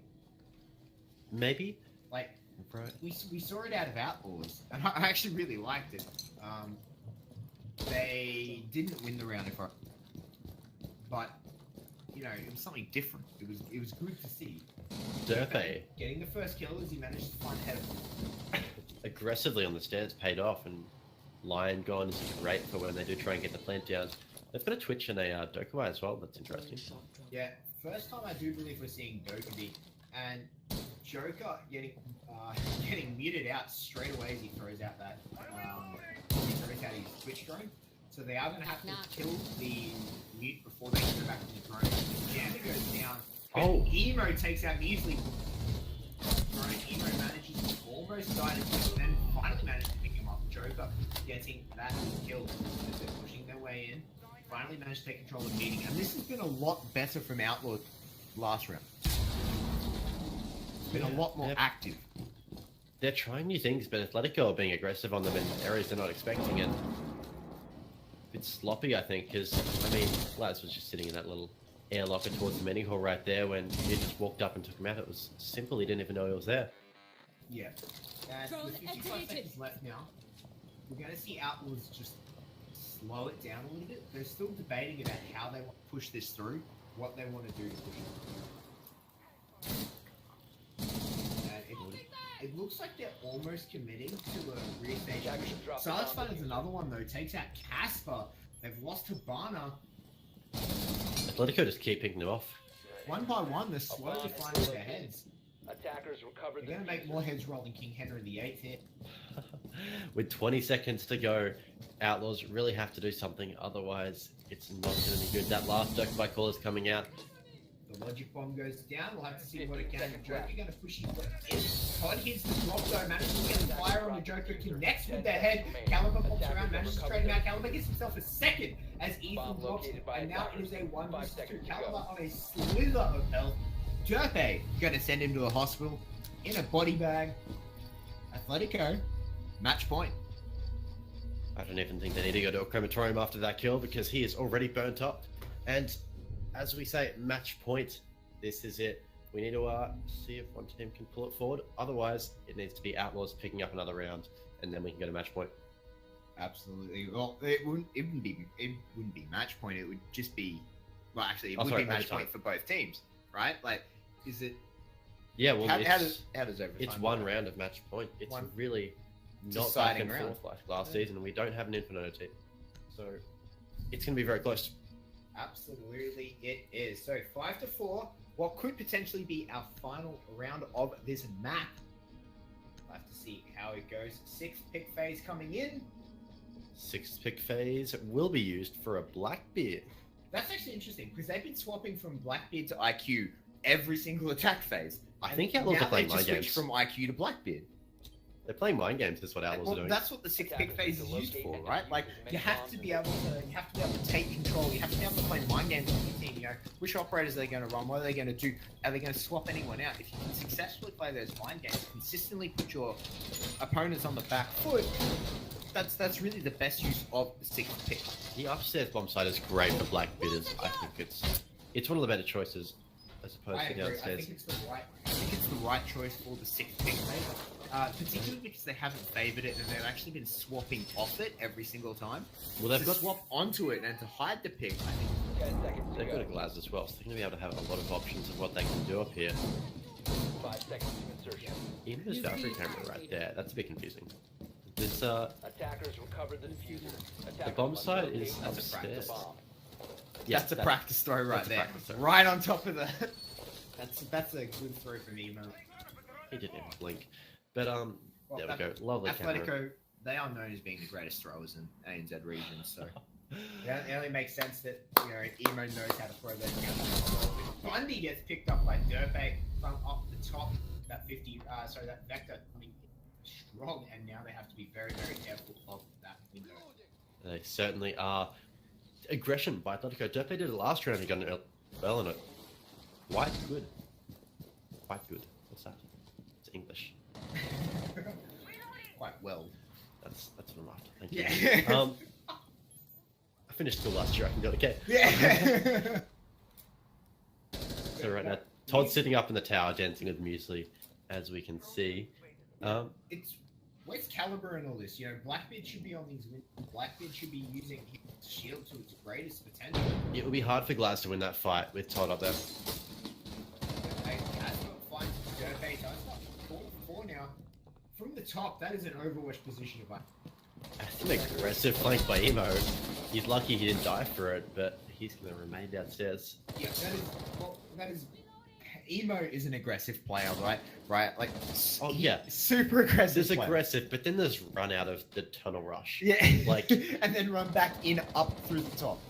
Maybe. Like Right. we saw it out of Outlaws, and I actually really liked it. They didn't win the round, but you know, it was something different. It was good to see. Durfee Getting the first kill as he managed to find head. aggressively on the stairs paid off, and Lion Gone is great for when they do try and get the plant down. They've got a Twitch and a Dokkai as well. That's interesting. Yeah, first time I do believe we're seeing Dokkaby, and Joker getting muted out straight away as he throws out that his Twitch drone. So they are going to have to kill the mute before they go back to the drone. Jammer goes down. Oh. Emo takes out Muesli. Emo manages to almost die to kill, then finally manages to pick him up. Joker getting that kill as they're pushing their way in. Finally managed to take control of the meeting, and this has been a lot better from Outlaws. last round. It's been a lot more active. They're trying new things, but Athletico are being aggressive on them in areas they're not expecting, and a bit sloppy, I think, because, I mean, Laz was just sitting in that little air locker towards the mini hall right there when he just walked up and took him out. It was simple, he didn't even know he was there. Yeah. And with 55 seconds left now, we're going to see Outlaws just slow it down a little bit. They're still debating about how they want to push this through, what they want to do to push it through. And it looks like they're almost committing to a rear station. Silas Fun is another one though. Takes out Casper. They've lost Habana. Atletico just keep picking them off. One by one, they're slowly finding their heads. Attackers recovered. They're going to make more heads roll than King Henry VIII here. With 20 seconds to go, Outlaws really have to do something, otherwise it's not going to be good. That last Dokkai call is coming out. The logic bomb goes down. We'll have to see what it can. Joker going to push his foot in. Todd hits the drop though, manages to get a fire on the Joker, connects with the head. Caliber pops around, manages to trade him out. Caliber gets himself a second as Ethan drops, and now it is a 1v2. Caliber on a slither of health. Joker going to send him to the hospital in a body bag. Athletico, match point. I don't even think they need to go to a crematorium after that kill because he is already burnt up. And as we say, match point. This is it. We need to see if one team can pull it forward. Otherwise, it needs to be Outlaws picking up another round, and then we can go to match point. Absolutely. Well, it wouldn't be match point. It would just be, well, actually, it would be match point for both teams, right? Like, is it? Yeah. Well, how does overtime? It's one round of match point. It's really not back and forth like last season, and we don't have an infinite team, so it's going to be very close. Absolutely, it is. So 5-4. What could potentially be our final round of this map. We'll have to see how it goes. 6th pick phase coming in. 6th pick phase will be used for a Blackbeard. That's actually interesting because they've been swapping from Blackbeard to IQ every single attack phase. I think Outlaws are playing mind games. From IQ to Blackbeard. They're playing mind games. Is what Outlaws are doing. That's what the 6th pick phase is used for, right? Like you have to be able to take control. You have to be able to play mind games with your team. You know, which operators are they going to run? What are they going to do? Are they going to swap anyone out? If you can successfully play those mind games, consistently put your opponents on the back foot, that's really the best use of the 6th pick. The upstairs bomb site is great for Blackbearders. I think it's one of the better choices as opposed to downstairs. I think it's the right choice for the 6th pick, particularly because they haven't favoured it and they've actually been swapping off it every single time. Well, they've got to swap onto it and to hide the pick. I think 10 seconds to they've got go. a glass as well, so they're going to be able to have a lot of options of what they can do up here. 5 seconds to insertion. Even this Valkyrie camera right there, that's a bit confusing. This Attackers recovered the diffuser. the bomb site is upstairs. Yeah, that's a practice throw right there, right on top of the. That's a good throw from Emo. He didn't even blink, but there we go. Lovely Athletico, camera. they are known as being the greatest throwers in ANZ region, so it only makes sense that Emo knows how to throw those cameras. Bundy gets picked up by Dirtbag from up the top. That that vector coming strong, and now they have to be very, very careful of that window. They certainly are. Aggression by Athletico. Dirtbag did it last round. He got an bell in it. Quite good. Quite good. What's that? It's English. Quite well. That's what I'm after. Thank you. Yeah. I finished school last year. I can do it again. Yeah. So right now, Todd's sitting up in the tower dancing with Muesli, as we can see. Where's Caliber and all this? Blackbeard should be on these wins. Blackbeard should be using his shield to its greatest potential. It would be hard for Glass to win that fight with Todd up there. Four now. From the top, that is an Overwatch position of That's an aggressive flank by Emo. He's lucky he didn't die for it, but he's going to remain downstairs. Yeah, that is. Emo is an aggressive player, right? Right, like super aggressive. There's player. aggressive, but then there's run out of the tunnel rush. Yeah, like and then run back in up through the top.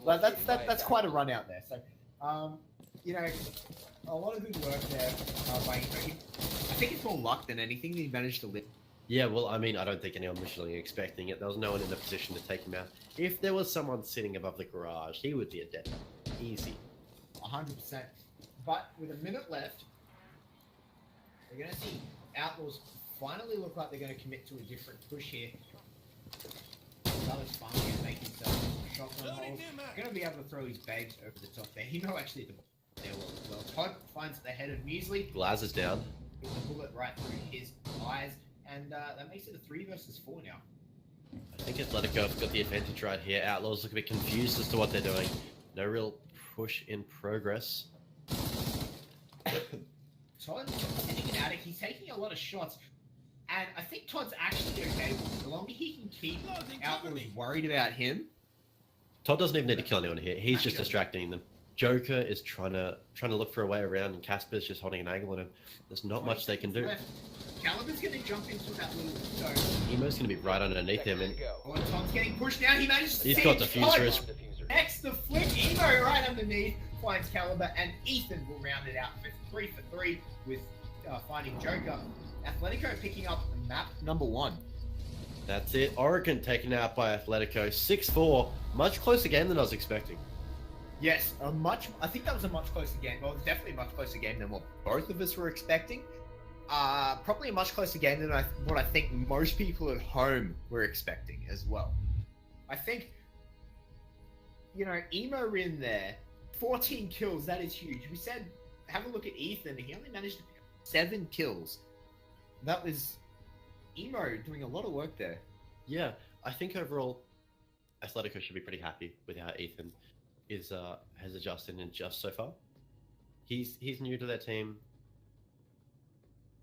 Like that's quite a run out there. So, a lot of good work there by Emo. I think it's more luck than anything that he managed to live. Yeah, well, I mean, I don't think anyone was really expecting it. There was no one in the position to take him out. If there was someone sitting above the garage, he would be a dead. Easy. 100%. But with a minute left, we're going to see Outlaws finally look like they're going to commit to a different push here. Alex finally going to make himself a shotgun hole. Going to be able to throw his babes over the top there. He know actually the ball there well. Todd finds the head of Muesli. Glaz is down. With a bullet right through his eyes. And that makes it a 3 versus 4 now. I think Athletico have got the advantage right here. Outlaws look a bit confused as to what they're doing. No real push in progress. Todd's sitting in attic. He's taking a lot of shots. And I think Todd's actually okay. The longer he can keep Outlaws worried about him. Todd doesn't even need to kill anyone here. He's just distracting them. Joker is trying to look for a way around, and Casper's just holding an angle on him. There's not much they can do. Caliber's going to jump into that little zone. Emo's going to be right underneath him, and Todd's getting pushed now. He manages to he's got diffusers. Next, the flick. Emo right underneath finds Caliber, and Ethan will round it out for 3 for 3 with finding Joker. Atletico picking up map number 1. That's it. Oregon taken out by Athletico. 6-4. Much closer game than I was expecting. Yes, I think that was a much closer game. Well, it was definitely a much closer game than what both of us were expecting. Probably a much closer game than what I think most people at home were expecting as well. I think, Emo in there, 14 kills, that is huge. We said, have a look at Ethan, he only managed to pick up 7 kills. That was Emo doing a lot of work there. Yeah, I think overall, Athletico should be pretty happy with how Ethan has adjusted and just so far. He's new to their team,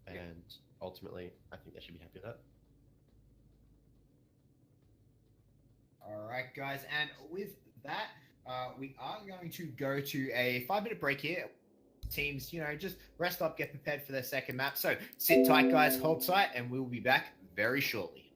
and ultimately, I think they should be happy with that. All right, guys, and with that, we are going to go to a 5-minute break here. Teams, just rest up, get prepared for their second map. So sit tight, guys, hold tight, and we'll be back very shortly.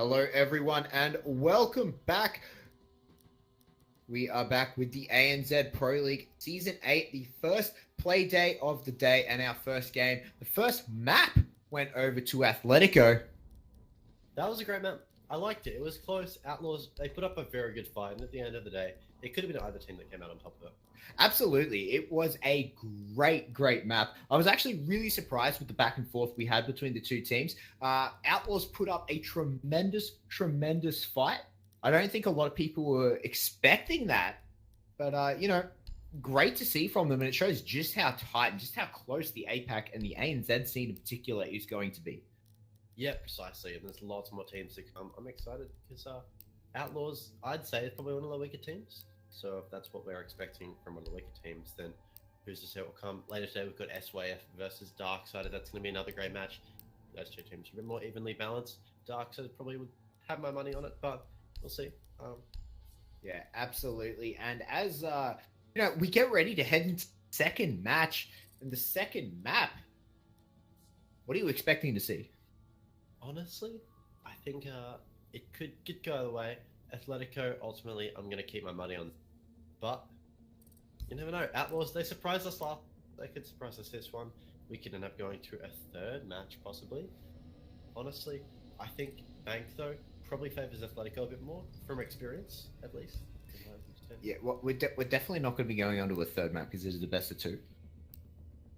Hello, everyone, and welcome back. We are back with the ANZ Pro League Season 8, the first play day of the day, and our first game. The first map went over to Athletico. That was a great map. I liked it. It was close. Outlaws, they put up a very good fight, and at the end of the day, it could have been either team that came out on top of it. Absolutely. It was a great map. I was actually really surprised with the back and forth we had between the two teams. Outlaws put up a tremendous fight. I don't think a lot of people were expecting that, but, great to see from them, and it shows just how tight and just how close the APAC and the ANZ scene in particular is going to be. Yeah, precisely, and there's lots more teams to come. I'm excited because Outlaws, I'd say, is probably one of the weaker teams. So if that's what we're expecting from one of the weaker teams, then who's to say what will come. Later today, we've got SYF versus Darkside. That's going to be another great match. Those two teams are a bit more evenly balanced. Darkside probably would have my money on it, but we'll see. Yeah, absolutely. And as we get ready to head into the second match, and the second map, what are you expecting to see? Honestly, I think it could go either way. Atletico, ultimately, I'm going to keep my money on. But you never know. Outlaws, they surprised us last. They could surprise us this one. We could end up going to a third match, possibly. Honestly, I think Bank, though, probably favors Atletico a bit more, from experience, at least. Yeah, well, we're definitely not going to be going on to a third map because it is the best of two.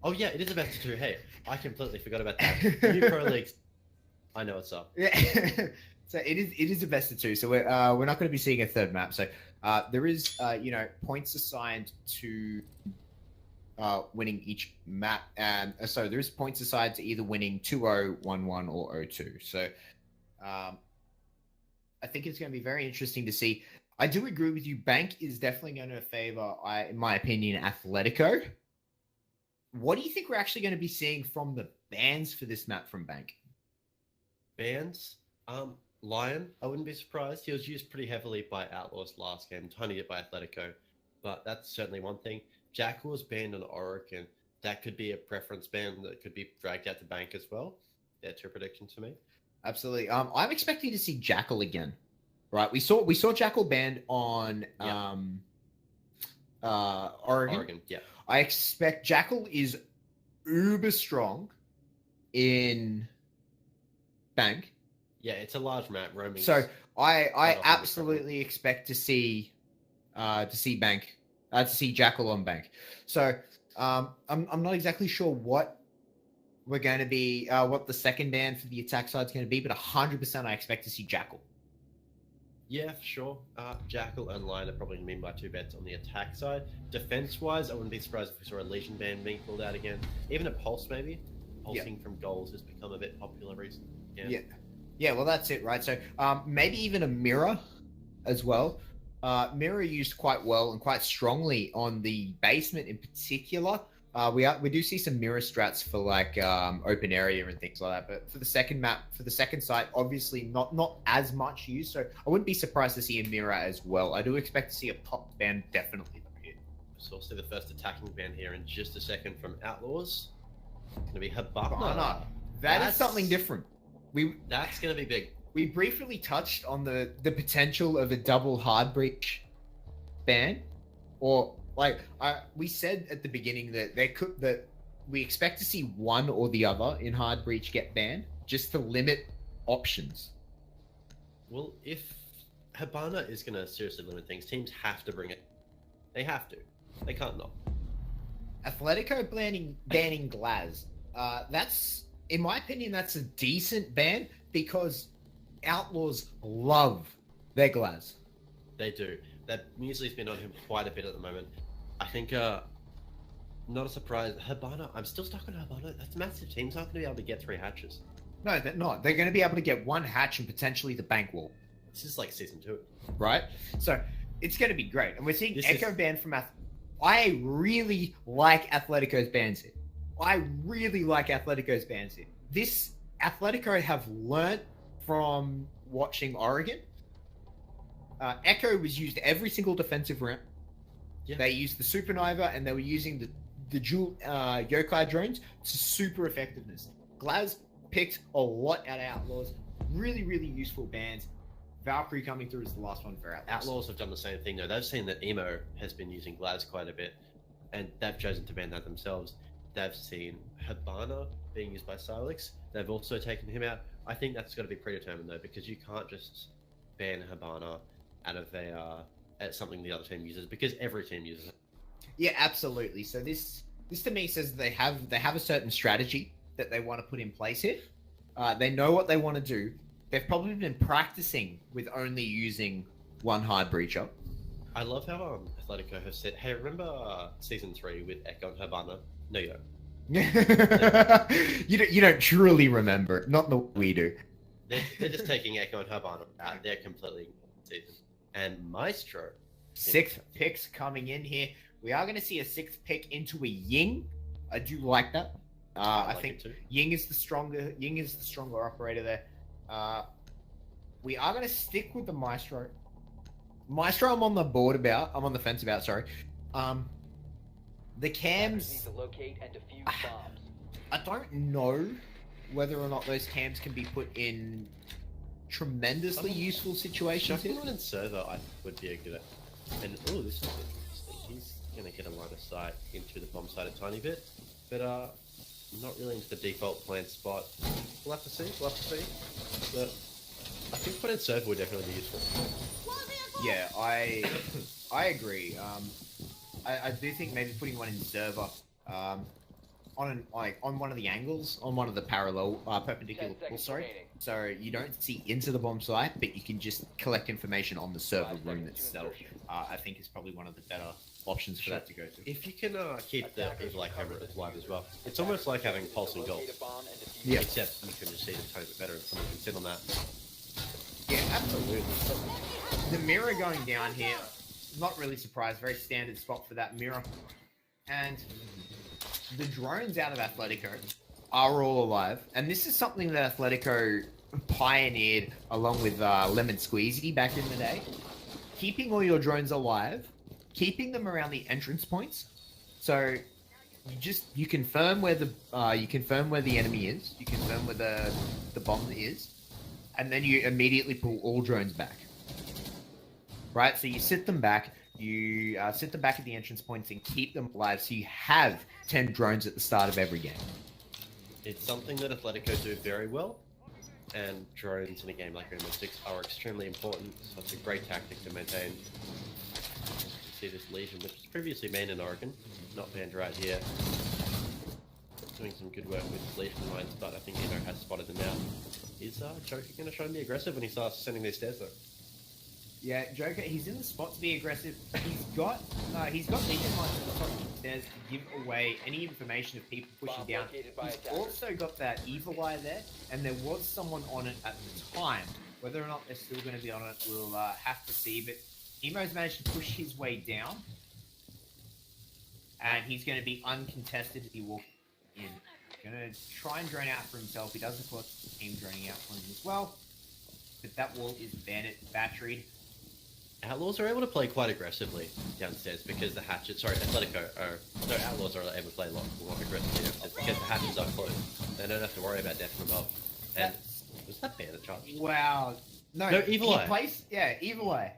Oh, yeah, it is a best of two. Hey, I completely forgot about that. New Pro Leagues. I know what's up. Yeah. So it is a best of two. So we're not going to be seeing a third map. So there is points assigned to winning each map, and so there is points assigned to either winning 2-0, 1-1, or 0-2. So I think it's going to be very interesting to see. I do agree with you. Bank is definitely going to favor, in my opinion, Athletico. What do you think we're actually going to be seeing from the bans for this map from Bank? Bans? Lion, I wouldn't be surprised. He was used pretty heavily by Outlaws last game, tiny bit by Atletico, but that's certainly one thing. Jackal was banned on Oregon. That could be a preference ban that could be dragged out to Bank as well. That's your prediction to me. Absolutely. I'm expecting to see Jackal again. Right, we saw Jackal banned on Oregon. Yeah. I expect Jackal is uber strong in Bank. Yeah, it's a large map roaming. So I absolutely expect to see Bank to see Jackal on Bank. So I'm not exactly sure what we're going to be what the second ban for the attack side is going to be, but 100% I expect to see Jackal. Yeah, for sure. Jackal and Lion are probably going to be my two bets on the attack side. Defense-wise, I wouldn't be surprised if we saw a Legion ban being pulled out again. Even a Pulse, maybe. Pulsing from goals has become a bit popular recently. Yeah, well, that's it, right? So maybe even a Mirror as well. Mirror used quite well and quite strongly on the basement in particular. We do see some Mirror strats for like open area and things like that. But for the second map, for the second site, obviously not as much used. So I wouldn't be surprised to see a Mirror as well. I do expect to see a pop ban definitely here. So we'll see the first attacking ban here in just a second from Outlaws. It's going to be Habana. That's something different. That's going to be big. We briefly touched on the potential of a double hard breach ban, or we said at the beginning that we expect to see one or the other in hard breach get banned just to limit options. Well, if Habana is going to seriously limit things, teams have to bring it. They have to. They can't not. Athletico banning Glaz. That's, in my opinion, that's a decent ban because Outlaws love their Glaz. They do. That music's been on him quite a bit at the moment. I think, not a surprise. Habana, I'm still stuck on Habana. That's massive. Teams aren't going to be able to get 3 hatches. No, they're not. They're going to be able to get 1 hatch and potentially the bank wall. This is like season 2. Right? So, it's going to be great. And we're seeing Echo ban from I really like Atletico's bans here. This Atletico have learnt from watching Oregon. Echo was used every single defensive round. Yeah. They used the Supernova and they were using the dual yokai drones to super effectiveness. Glaz picked a lot out of Outlaws. really, really useful bans. Valkyrie coming through is the last one for Outlaws. Outlaws have done the same thing though. They've seen that Emo has been using Glads quite a bit, and they've chosen to ban that themselves. They've seen Habana being used by Silix. They've also taken him out. I think that's got to be predetermined though, because you can't just ban Habana out of at something the other team uses, because every team uses it. Yeah, absolutely. So this to me says they have a certain strategy that they want to put in place here. They know what they want to do. They've probably been practicing with only using one high breacher. I love how Athletico have said, "Hey, remember season 3 with Echo and Habana?" No, you don't. You don't truly remember it, not the way we do. They're just taking Echo and Habana out. They're completely season. And Maestro, 6th picks coming in here. We are going to see a 6th pick into a Ying. I do like that. I think Ying is the stronger operator there. We are going to stick with the Maestro. Maestro, I'm on the fence about. Sorry. The cams. Need to locate and defuse bombs. I don't know whether or not those cams can be put in tremendously useful situations. Chucking one in server, I would be a good. And this is interesting. He's going to get a line of sight into the bomb site a tiny bit, but not really into the default plan spot. We'll have to see. But I think put in server would definitely be useful. Yeah, I agree. I do think maybe putting one in server, on one of the angles, on one of the parallel perpendicular walls, so you don't see into the bomb site, but you can just collect information on the server room itself. I think is probably one of the better options for that to go to. If you can keep the Evil Eye camera alive as well, it's almost like having pulse and golf. Yeah. Except you can just see it a tiny bit better, and someone can sit on that. Yeah, absolutely. The mirror going down here, not really surprised. Very standard spot for that mirror. And the drones out of Athletico are all alive. And this is something that Athletico pioneered along with Lemon Squeezy back in the day. Keeping all your drones alive, keeping them around the entrance points. So you confirm where the enemy is, you confirm where the bomb is, and then you immediately pull all drones back. Right? So you sit them back, at the entrance points and keep them alive, so you have 10 drones at the start of every game. It's something that Athletico do very well, and drones in a game like Rainbow Six are extremely important, so it's a great tactic to maintain. You see this Legion, which was previously banned in Oregon, not banned right here. Doing some good work with Legion lines, but I think Eno has spotted them out. Is Joker going to try and be aggressive when he starts sending these stairs though? Yeah, Joker, he's in the spot to be aggressive. He's got Legion lines on the top of the stairs to give away any information of people pushing down. He's also got that Evil Eye there, and there was someone on it at the time. Whether or not they're still going to be on it, we'll have to see. But Emo's managed to push his way down, and he's going to be uncontested if he walks in. Going to try and drone out for himself. He does, of course, the team droning out for him as well. But that wall is bandit batteried. Outlaws are able to play quite aggressively downstairs because the hatchets, Athletico Outlaws are able to play a lot more aggressively downstairs because the hatchets are closed. They don't have to worry about death from above. And was that bandit charge? Wow. No, Evil Eye. Evil Eye.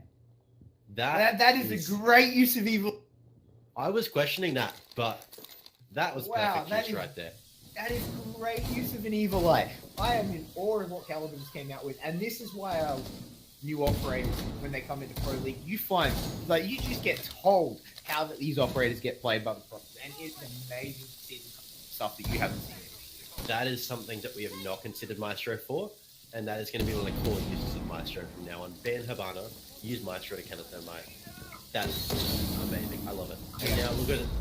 That is a great use of Evil. I was questioning that, but that was perfect use right there. That is great use of an Evil Eye. I am in awe of what Caliber just came out with, and this is why new operators, when they come into Pro League, you find like you just get told how that these operators get played by the pros, and it's amazing to see the stuff that you haven't seen. That is something that we have not considered Maestro for, and that is going to be one of the core uses of Maestro from now on. Ban Habana, use Maestro to counter thermite. That's amazing. I love it. And now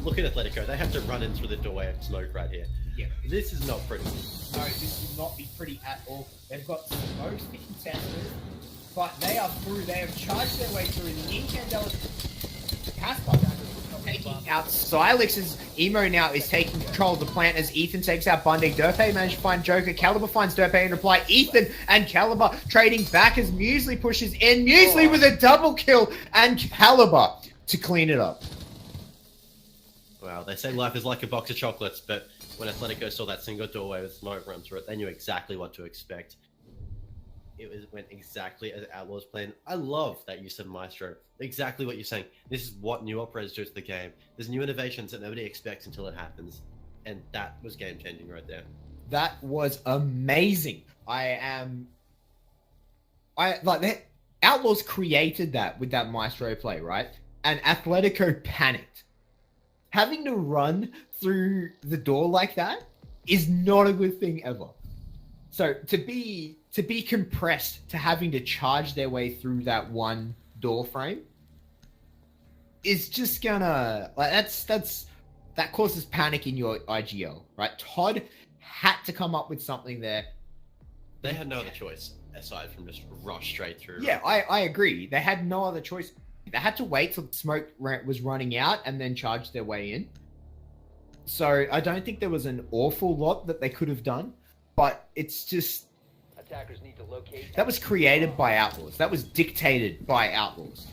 look at Athletico. They have to run in through the doorway of smoke right here. Yeah. This is not pretty. No, this will not be pretty at all. They've got smoke sticking testers, but they are through. They have charged their way through. The Incandela Casper taking out Silix's Emo now is taking control of the plant as Ethan takes out Bundy. Derpe managed to find Joker. Caliber finds Derpe in reply. Ethan and Caliber trading back as Muesli pushes in. Muesli with a double kill and Caliber to clean it up. Wow, they say life is like a box of chocolates, but when Athletico saw that single doorway with smoke run through it, they knew exactly what to expect. went exactly as Outlaws planned. I love that use of Maestro. Exactly what you're saying. This is what new operators do to the game. There's new innovations that nobody expects until it happens. And that was game changing right there. That was amazing. Like that. Outlaws created that with that Maestro play, right? And Athletico panicked. Having to run through the door like that is not a good thing ever. So to be compressed to having to charge their way through that one door frame is just gonna like that causes panic in your IGL, right? Todd had to come up with something there. They had no other choice aside from just rush straight through. Yeah, I agree. They had no other choice. They had to wait till the smoke was running out and then charge their way in. So I don't think there was an awful lot that they could have done, but it's just Attackers need to locate. that was created by Outlaws. That was dictated by Outlaws.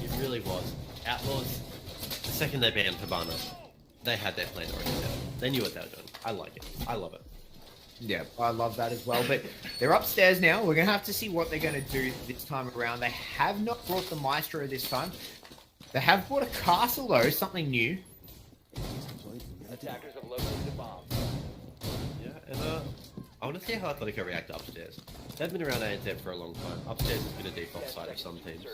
It really was. Outlaws, the second they banned Habana, they had their plan already set. They knew what they were doing. I like it. I love it. Yeah, I love that as well. But they're upstairs now. We're going to have to see what they're going to do this time around. They have not brought the Maestro this time. They have brought a castle, though, something new. Attackers have located the bomb. Yeah, and I want to see how Athletico react upstairs. They've been around ANZ for a long time. Upstairs has been a default site of some teams. Or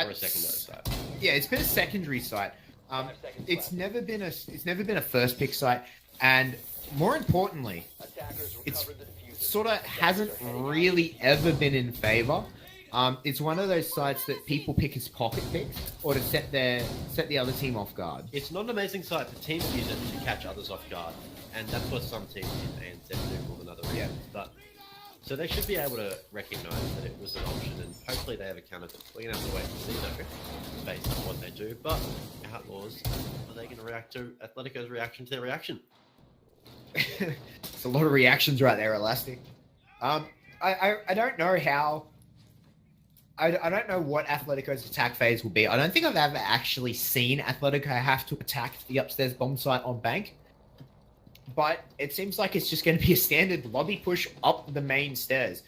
a secondary site. Yeah, it's been a secondary site. It's never been a first pick site, and more importantly, it's sort of hasn't really ever been in favor. It's one of those sites that people pick as pocket picks or to set the other team off guard. It's not an amazing site, but teams use it to catch others off guard, and that's what some teams in ANZ do more than other regions. But so they should be able to recognise that it was an option, and hopefully they have a counter. We're gonna have to wait and see though, based on what they do. But Outlaws, are they going to react to Atletico's reaction to their reaction? It's a lot of reactions right there, Elastic. I don't know how. I don't know what Atletico's attack phase will be. I don't think I've ever actually seen Atletico have to attack the upstairs bomb site on Bank. But it seems like it's just going to be a standard lobby push up the main stairs.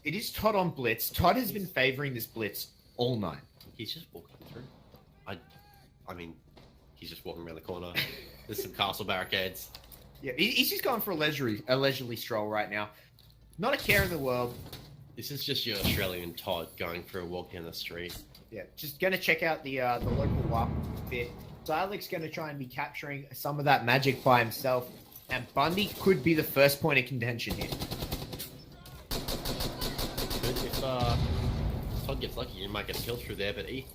It is Todd on Blitz. Todd has been favoring this Blitz all night. He's just walking through. I mean, he's just walking around the corner. There's some castle barricades. Yeah, he's just going for a leisurely stroll right now. Not a care in the world. This is just your Australian Todd going for a walk down the street. Yeah, just going to check out the local WAP bit. Silex going to try and be capturing some of that magic by himself. And Bundy could be the first point of contention here. Good. If Todd gets lucky, he might get a kill through there, but he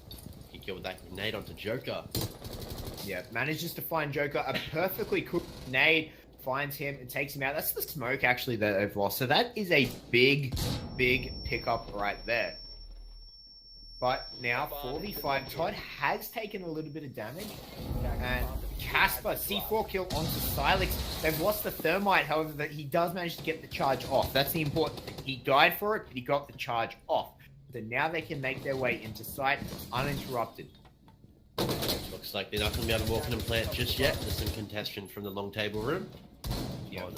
killed that grenade onto Joker. Yeah, manages to find Joker. A perfectly cooked grenade finds him and takes him out. That's the smoke, actually, that they've lost. So that is a big pickup right there. But now, 4v5, Todd has taken a little bit of damage. And Casper, C4 kill onto Silex. They've lost the thermite, however, that he does manage to get the charge off. That's the important thing. He died for it, but he got the charge off. So now they can make their way into site uninterrupted. Looks like they're not going to be able to walk in and plant just yet. There's some contention from the long table room. Yeah.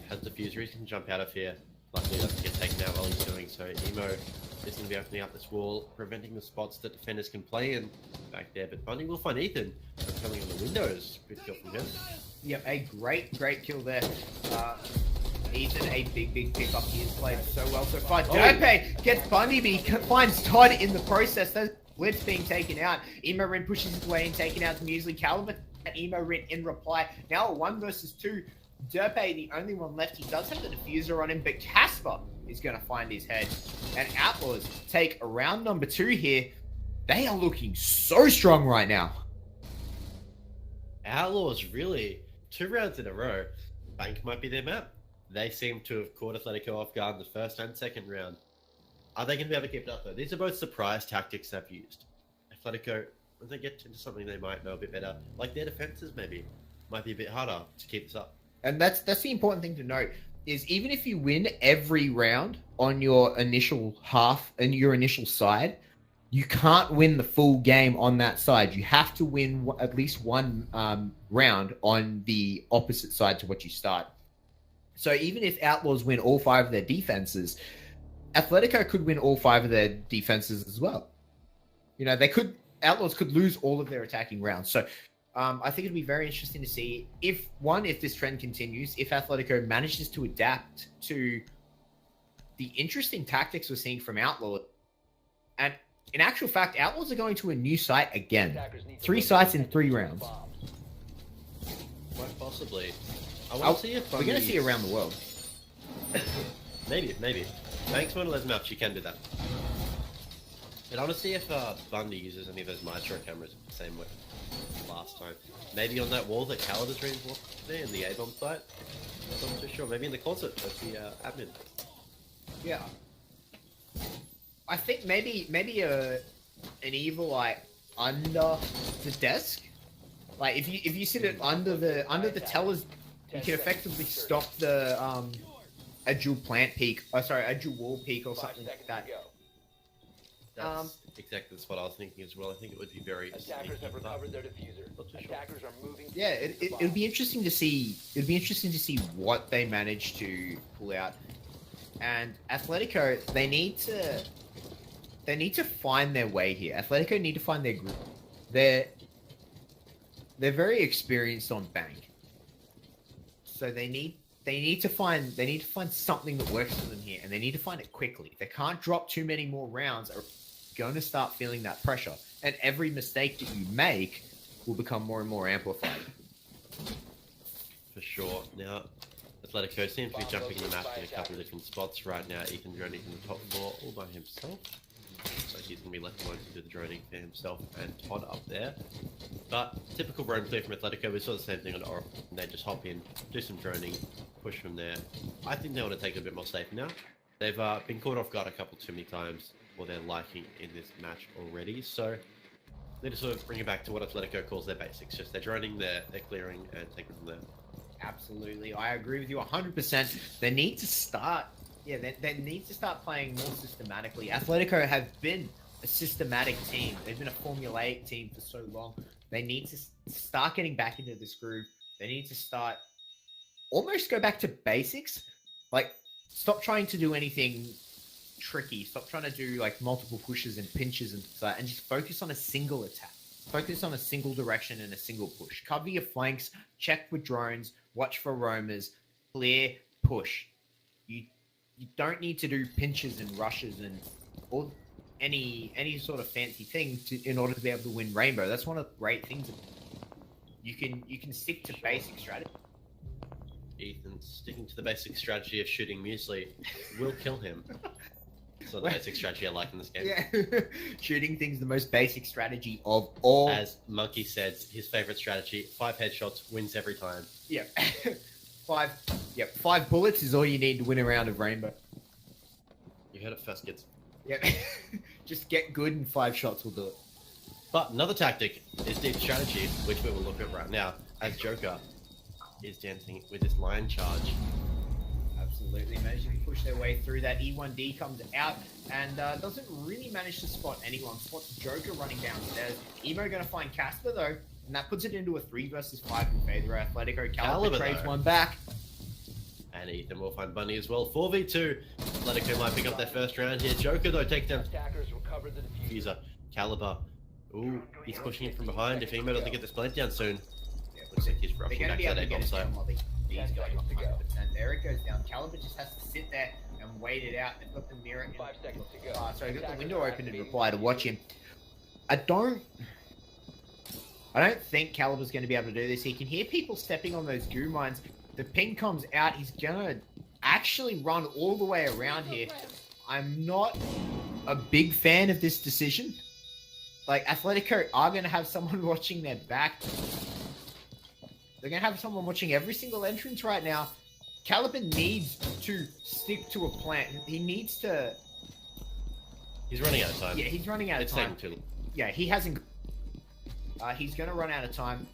Has diffuser, he can jump out of here. Luckily, he doesn't get taken out while he's doing so. Emo is going to be opening up this wall, preventing the spots that defenders can play in back there. But Bundy will find Ethan coming on the windows. Good kill from him. Yep, a great kill there. Ethan, a big pickup. He has played so well so far. Derpe gets Bundy, but he finds Todd in the process. That's Blitz being taken out. Emo Rin pushes his way in, taken out to Muesli. Caliber and Emo Rin in reply. Now a 1 versus 2. Derpe, the only one left. He does have the diffuser on him, but Casper is going to find his head. And Outlaws take round number 2 here. They are looking so strong right now. Outlaws, really, 2 rounds in a row. Bank might be their map. They seem to have caught Athletico off guard in the first and second round. Are they going to be able to keep it up, though? These are both surprise tactics they've used. Athletico, when they get into something they might know a bit better, like their defenses maybe, might be a bit harder to keep this up. And that's the important thing to note, is even if you win every round on your initial half and your initial side, you can't win the full game on that side. You have to win at least one round on the opposite side to what you start. So even if Outlaws win all 5 of their defenses, Athletico could win all 5 of their defenses as well. You know, Outlaws could lose all of their attacking rounds. So I think it'd be very interesting to see if this trend continues, if Athletico manages to adapt to the interesting tactics we're seeing from Outlaws. And in actual fact, Outlaws are going to a new site again. 3 sites in 3 rounds. Quite possibly. I want to see if we're going to see around the world. Maybe. Thanks for one of those maps, you can do that. But I want to see if Bundy uses any of those Maestro cameras the same way last time. Maybe on that wall that Caliber's reinforced there in the A-bomb site. I'm not too sure. Maybe in the closet of the admin. Yeah. I think maybe an evil like under the desk. Like if you sit it under the tellers, you can effectively stop the a dual plant peak. Oh, sorry, a dual wall peak or something like that. That's exactly the spot I was thinking as well. I think it would be very. Attackers have recovered their diffuser. Attackers are moving. Yeah, it'll be interesting to see. It'll be interesting to see what they manage to pull out. And Athletico, they need to find their way here. Athletico need to find their group. They're very experienced on bank, so they need to find something that works for them here, and they need to find it quickly. They can't drop too many more rounds, or going to start feeling that pressure, and every mistake that you make will become more and more amplified. For sure. Now, Athletico seems to be jumping in the map in a couple of different spots right now. Ethan droning from the top floor all by himself. So he's going to be left alone to do the droning for himself and Todd up there. But typical roam clear from Athletico, we saw the same thing on Oracle. They just hop in, do some droning, push from there. I think they want to take it a bit more safe now. They've been caught off guard a couple too many times for their liking in this match already. So they just sort of bring it back to what Athletico calls their basics. Just they're droning, they're clearing, and take it from there. Absolutely, I agree with you 100%. They need to start. Yeah, they need to start playing more systematically. Athletico have been a systematic team. They've been a formulaic team for so long. They need to start getting back into this groove. They need to start almost go back to basics. Like, stop trying to do anything tricky. Stop trying to do like multiple pushes and pinches and stuff, and just focus on a single attack. Focus on a single direction and a single push. Cover your flanks. Check with drones. Watch for roamers. Clear. Push. You don't need to do pinches and rushes and all any sort of fancy thing in order to be able to win Rainbow. That's one of the great things. You can stick to basic strategy. Ethan sticking to the basic strategy of shooting muesli will kill him. It's not the basic strategy I like in this game. Yeah, shooting things the most basic strategy of all. As Monkey said, his favorite strategy: 5 headshots wins every time. Yeah. 5 bullets is all you need to win a round of Rainbow. You heard it first, kids. Yeah. Just get good and 5 shots will do it. But another tactic is deep strategy, which we will look at right now, as Joker is dancing with his line charge. Absolutely. Managing to push their way through. That E1D comes out and doesn't really manage to spot anyone. Spots Joker running downstairs. Emo going to find Casper though, and that puts it into a 3 versus 5 in favor of Athletico. Caliber trades though. one back. And Ethan will find Bunny as well. 4v2. Athletico might pick up their first round here. Joker though takes down Attackers recovered the diffuser. Caliber. Ooh, he's pushing it from behind. If Emo doesn't get this plant down soon. Yeah, Looks like he's rushing back to that A-bomb site. He's going 100%. There it goes down. Caliber just has to sit there and wait it out. They've got the mirror. 5 seconds to go. Sorry, got the window open in reply to watch him. I don't think Caliber's going to be able to do this. He can hear people stepping on those goo mines. The ping comes out. He's going to actually run all the way around here. I'm not a big fan of this decision. Like, Athletico are going to have someone watching their back. They're going to have someone watching every single entrance right now. Caliber needs to stick to a plan. He needs to... He's running out of time. Yeah, he's running out of It's time. taking too long. Yeah, he hasn't... he's going to run out of time.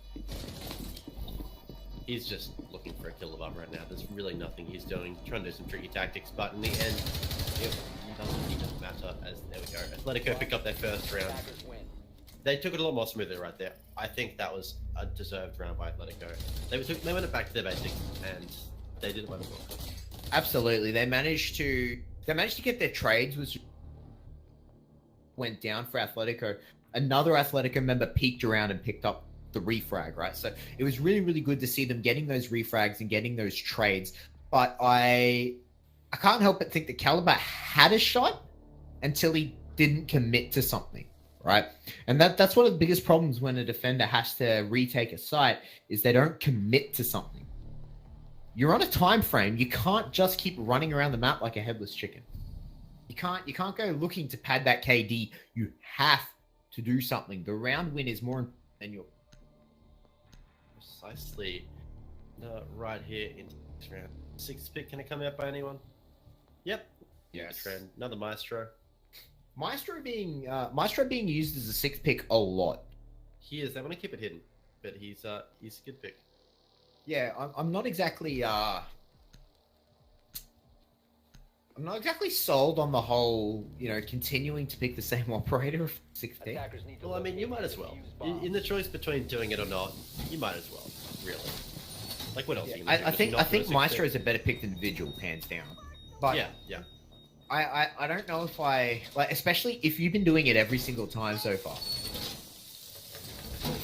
He's just looking for a kill above right now. There's really nothing he's doing. Trying to do some tricky tactics, but in the end, it doesn't matter. As there we go. Athletico pick up their first round. They took it a lot more smoothly right there. I think that was a deserved round by Athletico. They went back to their basics, and they did it by the book. Absolutely, they managed to get their trades, which went down for Athletico. Another Athletico member peeked around and picked up the refrag, right? So it was really, really good to see them getting those refrags and getting those trades. But I can't help but think that Caliber had a shot until he didn't commit to something, right? And that's one of the biggest problems when a defender has to retake a site is they don't commit to something. You're on a time frame. You can't just keep running around the map like a headless chicken. You can't go looking to pad that KD. You have to do something. The round win is more important than your... Precisely. Right here in this round. 6th pick, can it come out by anyone? Yep. Yes. Trend. Another Maestro. Maestro being used as a 6th pick a lot. He is. They want to keep it hidden, but he's a good pick. Yeah, I'm not exactly sold on the whole, continuing to pick the same operator of 6th pick. Well, I mean, you might as well. In the choice between doing it or not, you might as well. Really. Like, what else? Yeah, I think Maestro is a better pick than Vigil, hands down. But yeah. I don't know if especially if you've been doing it every single time so far.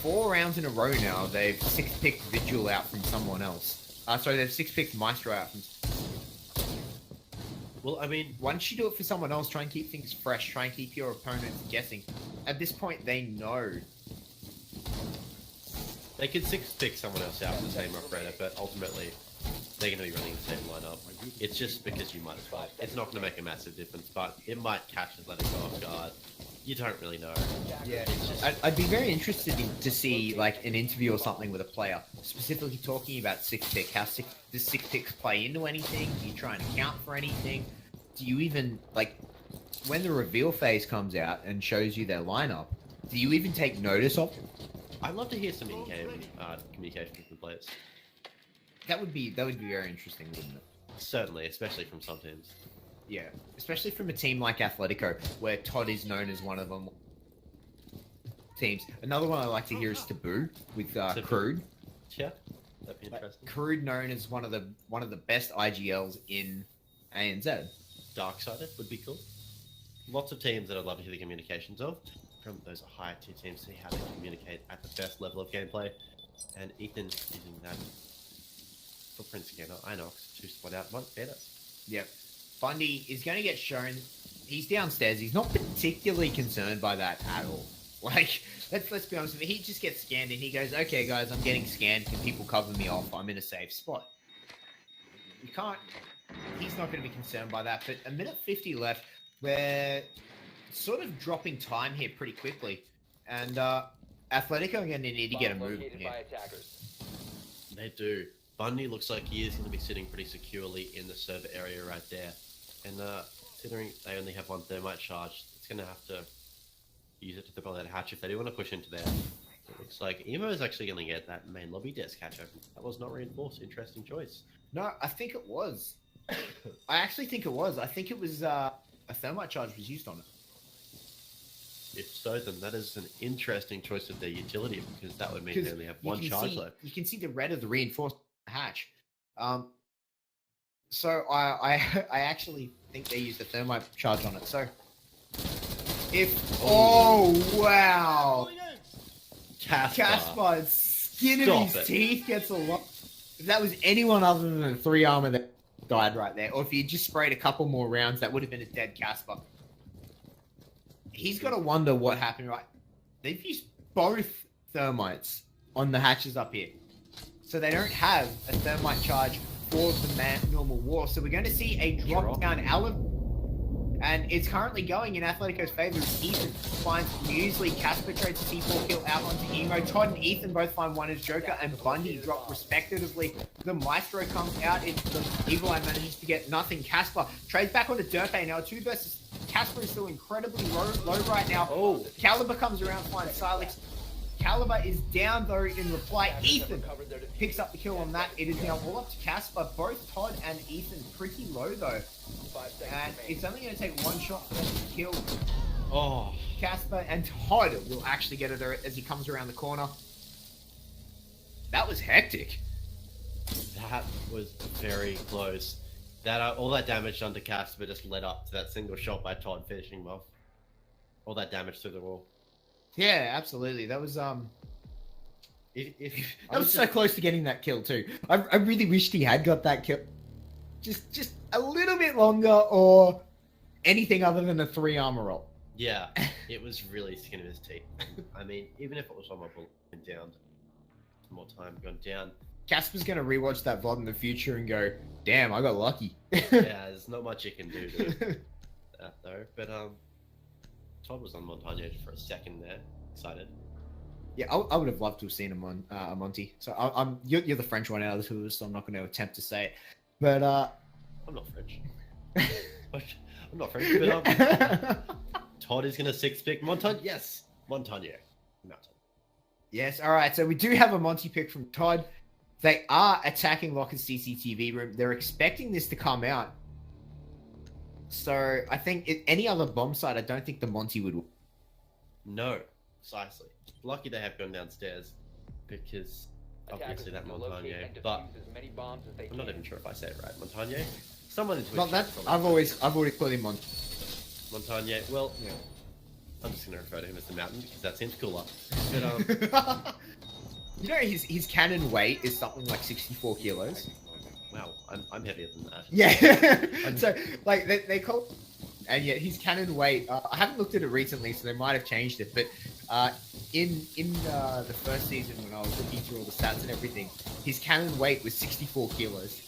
4 rounds in a row now, they've 6th picked Vigil out from someone else. They've 6th picked Maestro out from... Well, I mean... Once you do it for someone else, try and keep things fresh. Try and keep your opponents guessing. At this point, they know. They could 6th pick someone else out for the same operator, but ultimately, they're going to be running the same lineup. It's just because you might as well. It's not going to make a massive difference, but it might catch Athletico off guard. You don't really know. Yeah, I'd be very interested to see like an interview or something with a player, specifically talking about 6th pick. How does 6th picks play into anything? Do you try and account for anything? Do you even when the reveal phase comes out and shows you their lineup? Do you even take notice of it? I'd love to hear some in-game communication with the players. That would be very interesting, wouldn't it? Certainly, especially from some teams. Yeah, especially from a team like Athletico, where Todd is known as one of them teams. Another one I like to hear is Taboo with Crude. Yeah, that'd be interesting. Crude known as one of the best IGLs in ANZ. Dark-sided would be cool. Lots of teams that I'd love to hear the communications of. From those higher tier teams, see how they communicate at the best level of gameplay. And Ethan using that footprint scanner, Inox, to spot out one better. Yep. Bundy is going to get shown. He's downstairs. He's not particularly concerned by that at all. Let's be honest with you. He just gets scanned and he goes, "Okay, guys, I'm getting scanned. Can people cover me off? I'm in a safe spot." You can't. He's not going to be concerned by that. But a minute 50 left. We're sort of dropping time here pretty quickly, and Athletico are going to need to get a move here. They do. Bundy looks like he is going to be sitting pretty securely in the server area right there. And considering they only have 1 thermite charge, it's going to have to use it to throw that hatch if they do want to push into there. It looks like Emo is actually going to get that main lobby desk hatch open. That was not reinforced. Interesting choice. No, I think it was. I actually think it was. I think it was a thermite charge was used on it. If so, then that is an interesting choice of their utility, because that would mean they only have 1 charge left. You can see the red of the reinforced hatch. So I actually think they used a thermite charge on it. So oh wow, Casper skin of his teeth gets a lot. If that was anyone other than a 3-armor that died right there, or if he had just sprayed a couple more rounds, that would have been a dead Casper. He's got to wonder what happened, right? They've used both thermites on the hatches up here. So they don't have a thermite charge for the normal war. So we're going to see a drop down and it's currently going in Atletico's favor. Ethan finds Muesli, Casper trades a C4 kill out onto Emo. Todd and Ethan both find one as Joker, and Bundy drop respectively. The Maestro comes out. The Evil Eye manages to get nothing. Casper trades back onto Derpe now. 2 versus Casper is still incredibly low right now. Oh, Caliber comes around, finds Silex. Caliber is down though in reply. Ethan picks up the kill on that. It is now all up to Casper. Both Todd and Ethan pretty low though. And it's only going to take 1 shot for them to kill. Oh, Casper, and Todd will actually get it as he comes around the corner. That was hectic. That was very close. That all that damage done to Casper just led up to that single shot by Todd finishing him off. All that damage through the wall. Yeah, absolutely. That was If that was so close to getting that kill too. I really wished he had got that kill. Just a little bit longer, or anything other than a 3 armor roll. Yeah, it was really skin of his teeth. I mean, even if it was on my bullet and down, more time gone down. Casper's gonna rewatch that VOD in the future and go, "Damn, I got lucky." Yeah, there's not much you can do to that though. But Todd was on Montagne for a second there. Excited. Yeah, I would have loved to have seen him on a Monty. So you're the French one out of the two of us, so I'm not going to attempt to say it. But I'm not French. I'm not French, but Todd is going to 6-pick Montagne. Yes, Montagne. Mountain. Yes, all right. So we do have a Monty pick from Todd. They are attacking Locker's CCTV room. They're expecting this to come out. So I think any other bomb site, I don't think the Monty would. No, precisely. Lucky they have gone downstairs because obviously that Montagne. But I'm not even sure if I say it right. Montagne. Someone in Twitch. Not that I've always called him Montagne. Well, yeah. I'm just going to refer to him as the Mountain because that seems cooler. But, you know, his cannon weight is something like 64 kilos. Wow, I'm heavier than that. Yeah. So, like, they call... And yet his cannon weight... I haven't looked at it recently, so they might have changed it. But in the first season, when I was looking through all the stats and everything, his cannon weight was 64 kilos.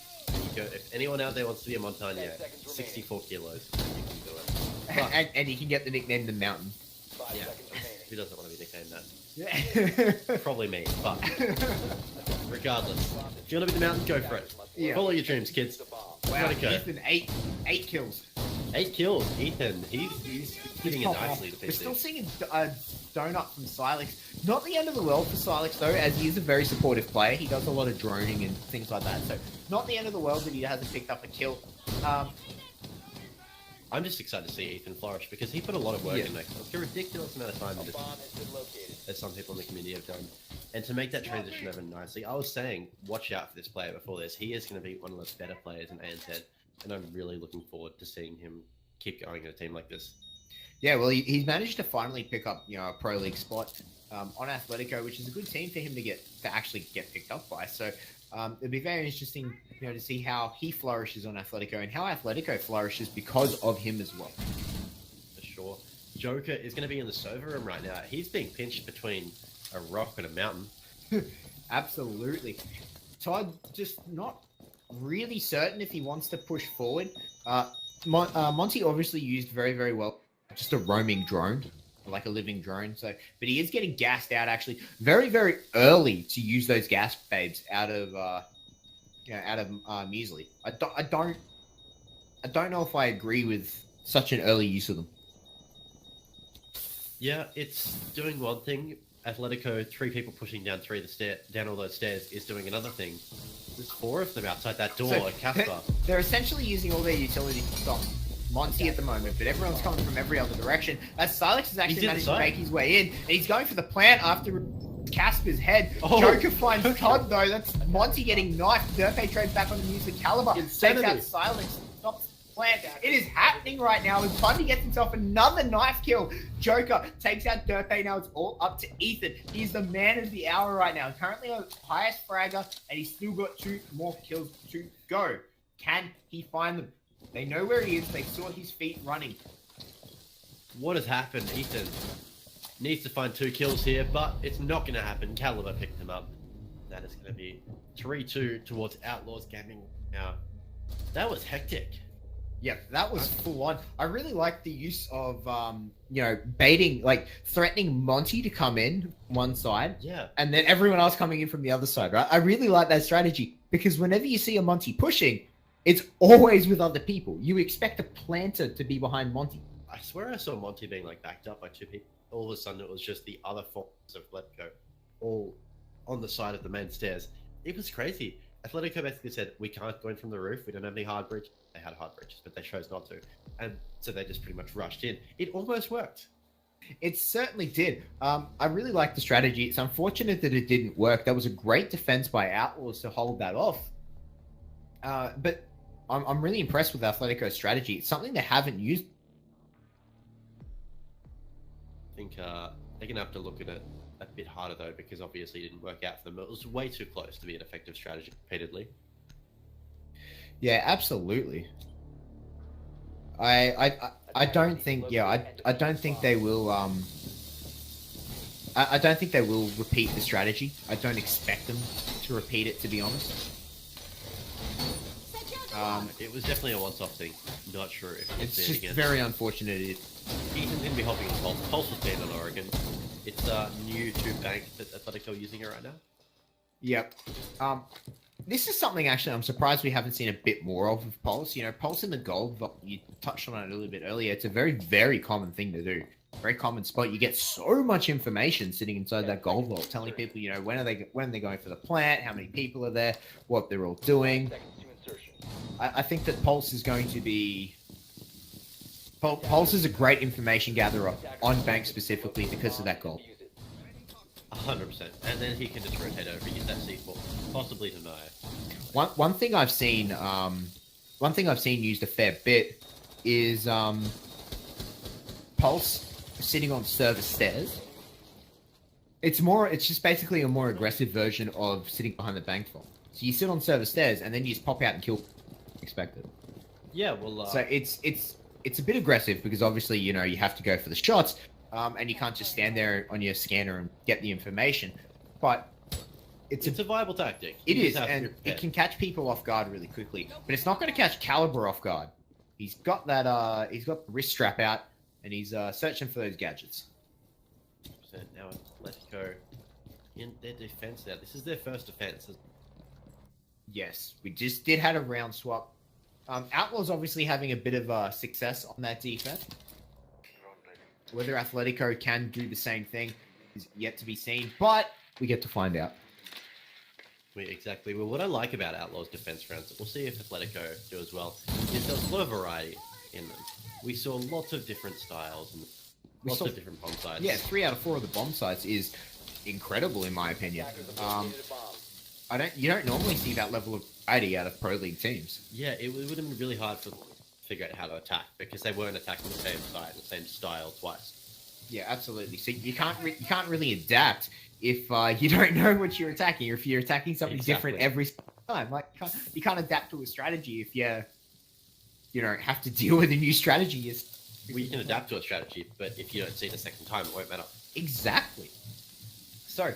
If anyone out there wants to be a Montagne, 64 kilos, you can do it. But, and he can get the nickname The Mountain. Yeah. Who doesn't want to be nicknamed that? Yeah. Probably me, but regardless. If you want to be the Mountain, go for it. Yeah. Follow your dreams, kids. Wow, Ethan, eight kills. 8 kills. Ethan, he's hitting it nicely to PC. We're still seeing a donut from Silex. Not the end of the world for Silex, though, as he is a very supportive player. He does a lot of droning and things like that. So, not the end of the world that he hasn't picked up a kill. I'm just excited to see Ethan flourish because he put a lot of work in like a ridiculous amount of time into as some people in the community have done. And to make that transition over nicely, I was saying, watch out for this player before this. He is going to be one of the better players in ANZ, and I'm really looking forward to seeing him keep going in a team like this. Yeah, well, he's managed to finally pick up, a Pro League spot on Athletico, which is a good team for him to actually get picked up by. So it'll be very interesting, to see how he flourishes on Athletico and how Athletico flourishes because of him as well. For sure. Joker is going to be in the server room right now. He's being pinched between a rock and a mountain. Absolutely. Todd just not really certain if he wants to push forward. Monty obviously used very, very well just a roaming drone, like a living drone. So, but he is getting gassed out actually very, very early to use those gas babes out of Muesli. I don't know if I agree with such an early use of them. Yeah, it's doing one thing. Atletico, 3 people pushing down down all those stairs is doing another thing. There's 4 of them outside that door at Casper. They're essentially using all their utility to stop Monty at the moment, but everyone's coming from every other direction. As Silex has actually managed to make his way in, and he's going for the plant after Casper's head. Oh, Joker finds Todd though. That's Monty getting knifed. Derpe trades back on the music caliber. Takes out Silex. Stops the plant. It is happening right now as Bundy gets himself another knife kill. Joker takes out Derpe. Now it's all up to Ethan. He's the man of the hour right now. Currently on highest fragger, and he's still got 2 more kills to go. Can he find them? They know where he is. They saw his feet running. What has happened? Ethan needs to find 2 kills here, but it's not going to happen. Caliber picked him up. That is going to be 3-2 towards Outlaws Gaming now. That was hectic. Yeah, that was full on. I really like the use of, baiting, like threatening Monty to come in one side. Yeah. And then everyone else coming in from the other side, right? I really like that strategy because whenever you see a Monty pushing, it's always with other people. You expect a planter to be behind Monty. I swear I saw Monty being like backed up by 2 people. All of a sudden it was just the other forms of Atletico all on the side of the main stairs. It was crazy. Atletico basically said, we can't go in from the roof. We don't have any hard bridge. They had hard bridges, but they chose not to. And so they just pretty much rushed in. It almost worked. It certainly did. I really like the strategy. It's unfortunate that it didn't work. That was a great defense by Outlaws to hold that off. But I'm really impressed with Athletico's strategy. It's something they haven't used. I think they're going to have to look at it a bit harder, though, because obviously it didn't work out for them. It was way too close to be an effective strategy repeatedly. Yeah, absolutely. I don't think I don't think they will I don't think they will repeat the strategy. I don't expect them to repeat it, to be honest. It was definitely a once-off thing. Not sure if it's it just again. very unfortunate. Ethan's going to be helping Pulse. Pulse was banned on Oregon. It's new to bank that Athletico are using it right now. Yep. This is something actually I'm surprised we haven't seen a bit more of Pulse. You know, Pulse in the gold, you touched on it a little bit earlier. It's a very, very common thing to do. Very common spot. You get so much information sitting inside that gold vault, telling people, you know, when they're going for the plant, how many people are there, what they're all doing. I think that Pulse is going to be... Pulse is a great information gatherer on bank specifically because of that gold. 100%. And then he can just rotate over, use that C4, possibly deny. One thing I've seen used a fair bit is Pulse sitting on server stairs. It's just basically a more aggressive version of sitting behind the bank vault. So you sit on server stairs and then you just pop out and kill expected. Yeah, well so it's a bit aggressive because obviously, you know, you have to go for the shots. And you can't just stand there on your scanner and get the information. But it's a viable tactic. It is, and it can catch people off guard really quickly. But it's not going to catch Caliber off guard. He's got that. He's got the wrist strap out, and he's searching for those gadgets. Now Athletico in their defense. Now this is their first defense. Yes, we just did have a round swap. Outlaws obviously having a bit of success on that defense. Whether Athletico can do the same thing is yet to be seen, but we get to find out. Exactly. Well, what I like about Outlaws defense rounds, we'll see if Athletico do as well, is there's a lot of variety in them. We saw lots of different styles and lots of different bomb sites. Yeah, 3 out of 4 of the bomb sites is incredible in my opinion. You don't normally see that level of variety out of Pro League teams. Yeah, it would have been really hard for figure out how to attack because they weren't attacking the same side, the same style twice. Yeah, absolutely. So you can't really adapt if you don't know what you're attacking, or if you're attacking something different every time. Like you can't adapt to a strategy if you don't have to deal with a new strategy. Well, you can adapt to a strategy, but if you don't see it a second time, it won't matter. Exactly. So,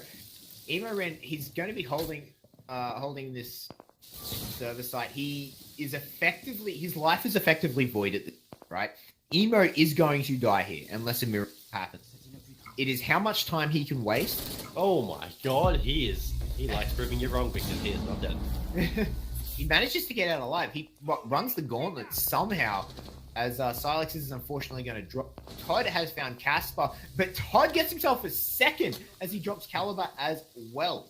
Emo Ren, he's going to be holding this server site. His life is effectively void at this, right? Emo is going to die here unless a miracle happens. It is how much time he can waste. Oh my god, he likes proving you wrong because he is not dead. He manages to get out alive. He runs the gauntlet somehow, as Silex is unfortunately going to drop. Todd has found Casper, but Todd gets himself a second as he drops Caliber as well.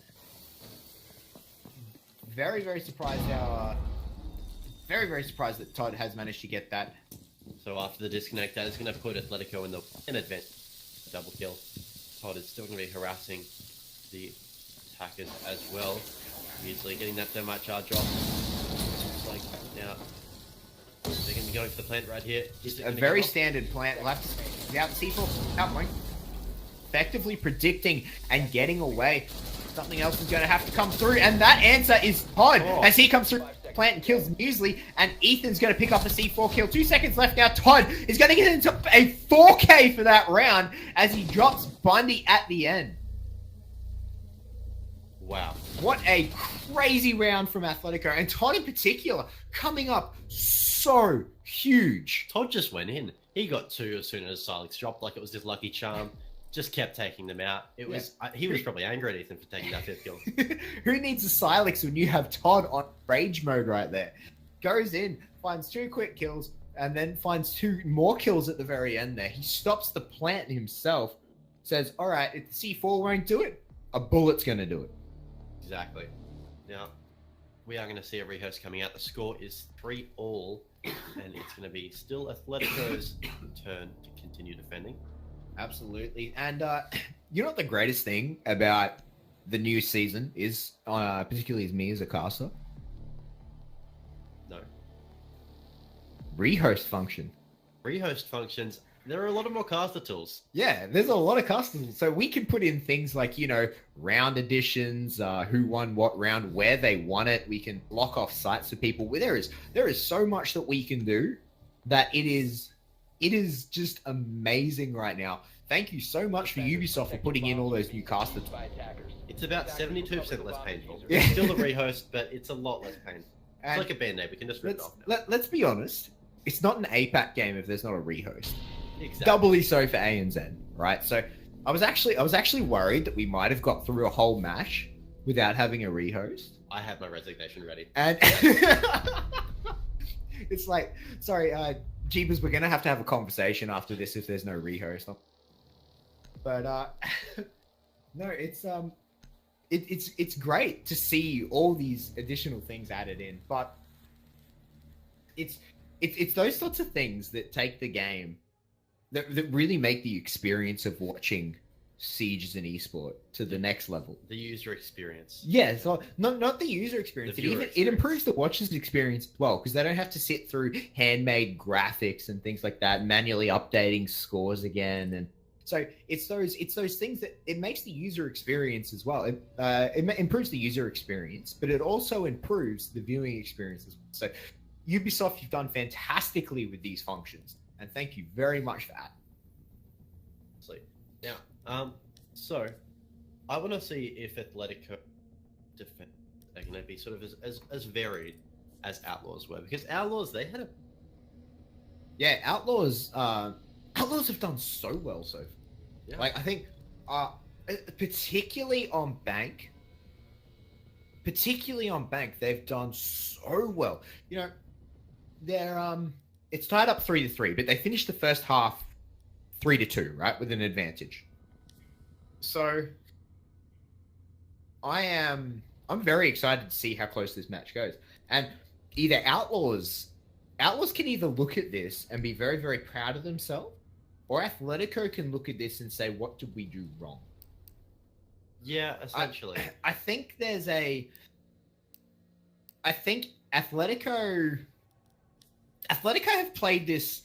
Very, very surprised that Todd has managed to get that. So after the disconnect, that is going to put Athletico in an advantage. Double kill. Todd is still going to be harassing the attackers as well. Easily getting that thermite charge off. Looks like now they're going to be going for the plant right here. A very standard plant. We'll have to without C4 outpoint. Effectively predicting and getting away. Something else is going to have to come through, and that answer is Todd as he comes through plant and kills Muesli, and Ethan's going to pick up a C4 kill. 2 seconds left now. Todd is going to get into a 4K for that round as he drops Bundy at the end. Wow. What a crazy round from Athletico, and Todd in particular coming up so huge. Todd just went in. He got 2 as soon as Silex dropped like it was his lucky charm. Just kept taking them out. He was probably angry at Ethan for taking that 5th kill. Who needs a Silex when you have Todd on rage mode right there? Goes in, finds 2 quick kills, and then finds 2 more kills at the very end there. He stops the plant himself, says, all right, if the C4 won't do it, a bullet's going to do it. Exactly. Now, we are going to see a rehearse coming out. The score is 3-all, and it's going to be still Atletico's turn to continue defending. Absolutely. And you know what the greatest thing about the new season is, particularly as me as a caster? No. Rehost function. Rehost functions. There are a lot of more caster tools. Yeah, there's a lot of customers. So we can put in things like, round additions, who won what round, where they won it. We can block off sites for people. There is so much that we can do that it is just amazing right now. Thank you so much for Ubisoft for putting in all those new caster tools. It's about 72% less painful. Yeah. It's still the rehost, but it's a lot less painful. It's And like a band-aid. We can just rip it off now. let's be honest. It's not an APAC game if there's not a rehost. Exactly. Doubly so for ANZ, right? So I was actually worried that we might have got through a whole match without having a rehost. I have my resignation ready. And it's like, sorry, Jeebus, we're gonna have to have a conversation after this if there's no rehost. But no, it's great to see all these additional things added in, but it's those sorts of things that take the game that really make the experience of watching Siege as an esport to the next level. The user experience. Yeah, so not the user experience. The viewer It experience. improves the watcher's experience as well, because they don't have to sit through handmade graphics and things like that, manually updating scores again, and so it's those things that it makes the user experience as well. It improves the user experience, but it also improves the viewing experience as well. So Ubisoft, you've done fantastically with these functions, and thank you very much for that. Now, so I want to see if Athletico defense are going to be sort of as varied as Outlaws were, because Outlaws, they had a Outlaws have done so well so far. Yeah. Like, I think particularly on bank, they've done so well. They're it's tied up 3-3, but they finished the first half 3-2, right, with an advantage. So I'm very excited to see how close this match goes. And either Outlaws can either look at this and be very, very proud of themselves, or Athletico can look at this and say, what did we do wrong? Yeah, essentially. I think Athletico have played this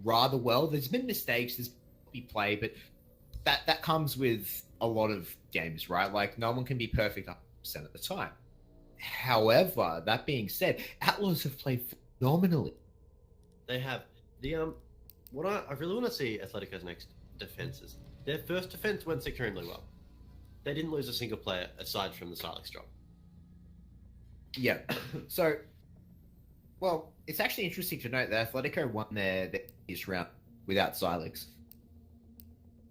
rather well. There's been mistakes, there's probably play, but that comes with a lot of games, right? Like, no one can be perfect 100% of the time. However, that being said, Outlaws have played phenomenally. They have the what I really want to see Atletico's next defenses. Their first defense went extremely well. They didn't lose a single player aside from the Silex drop. Yeah. So, well, it's actually interesting to note that Athletico won their this round without Silex.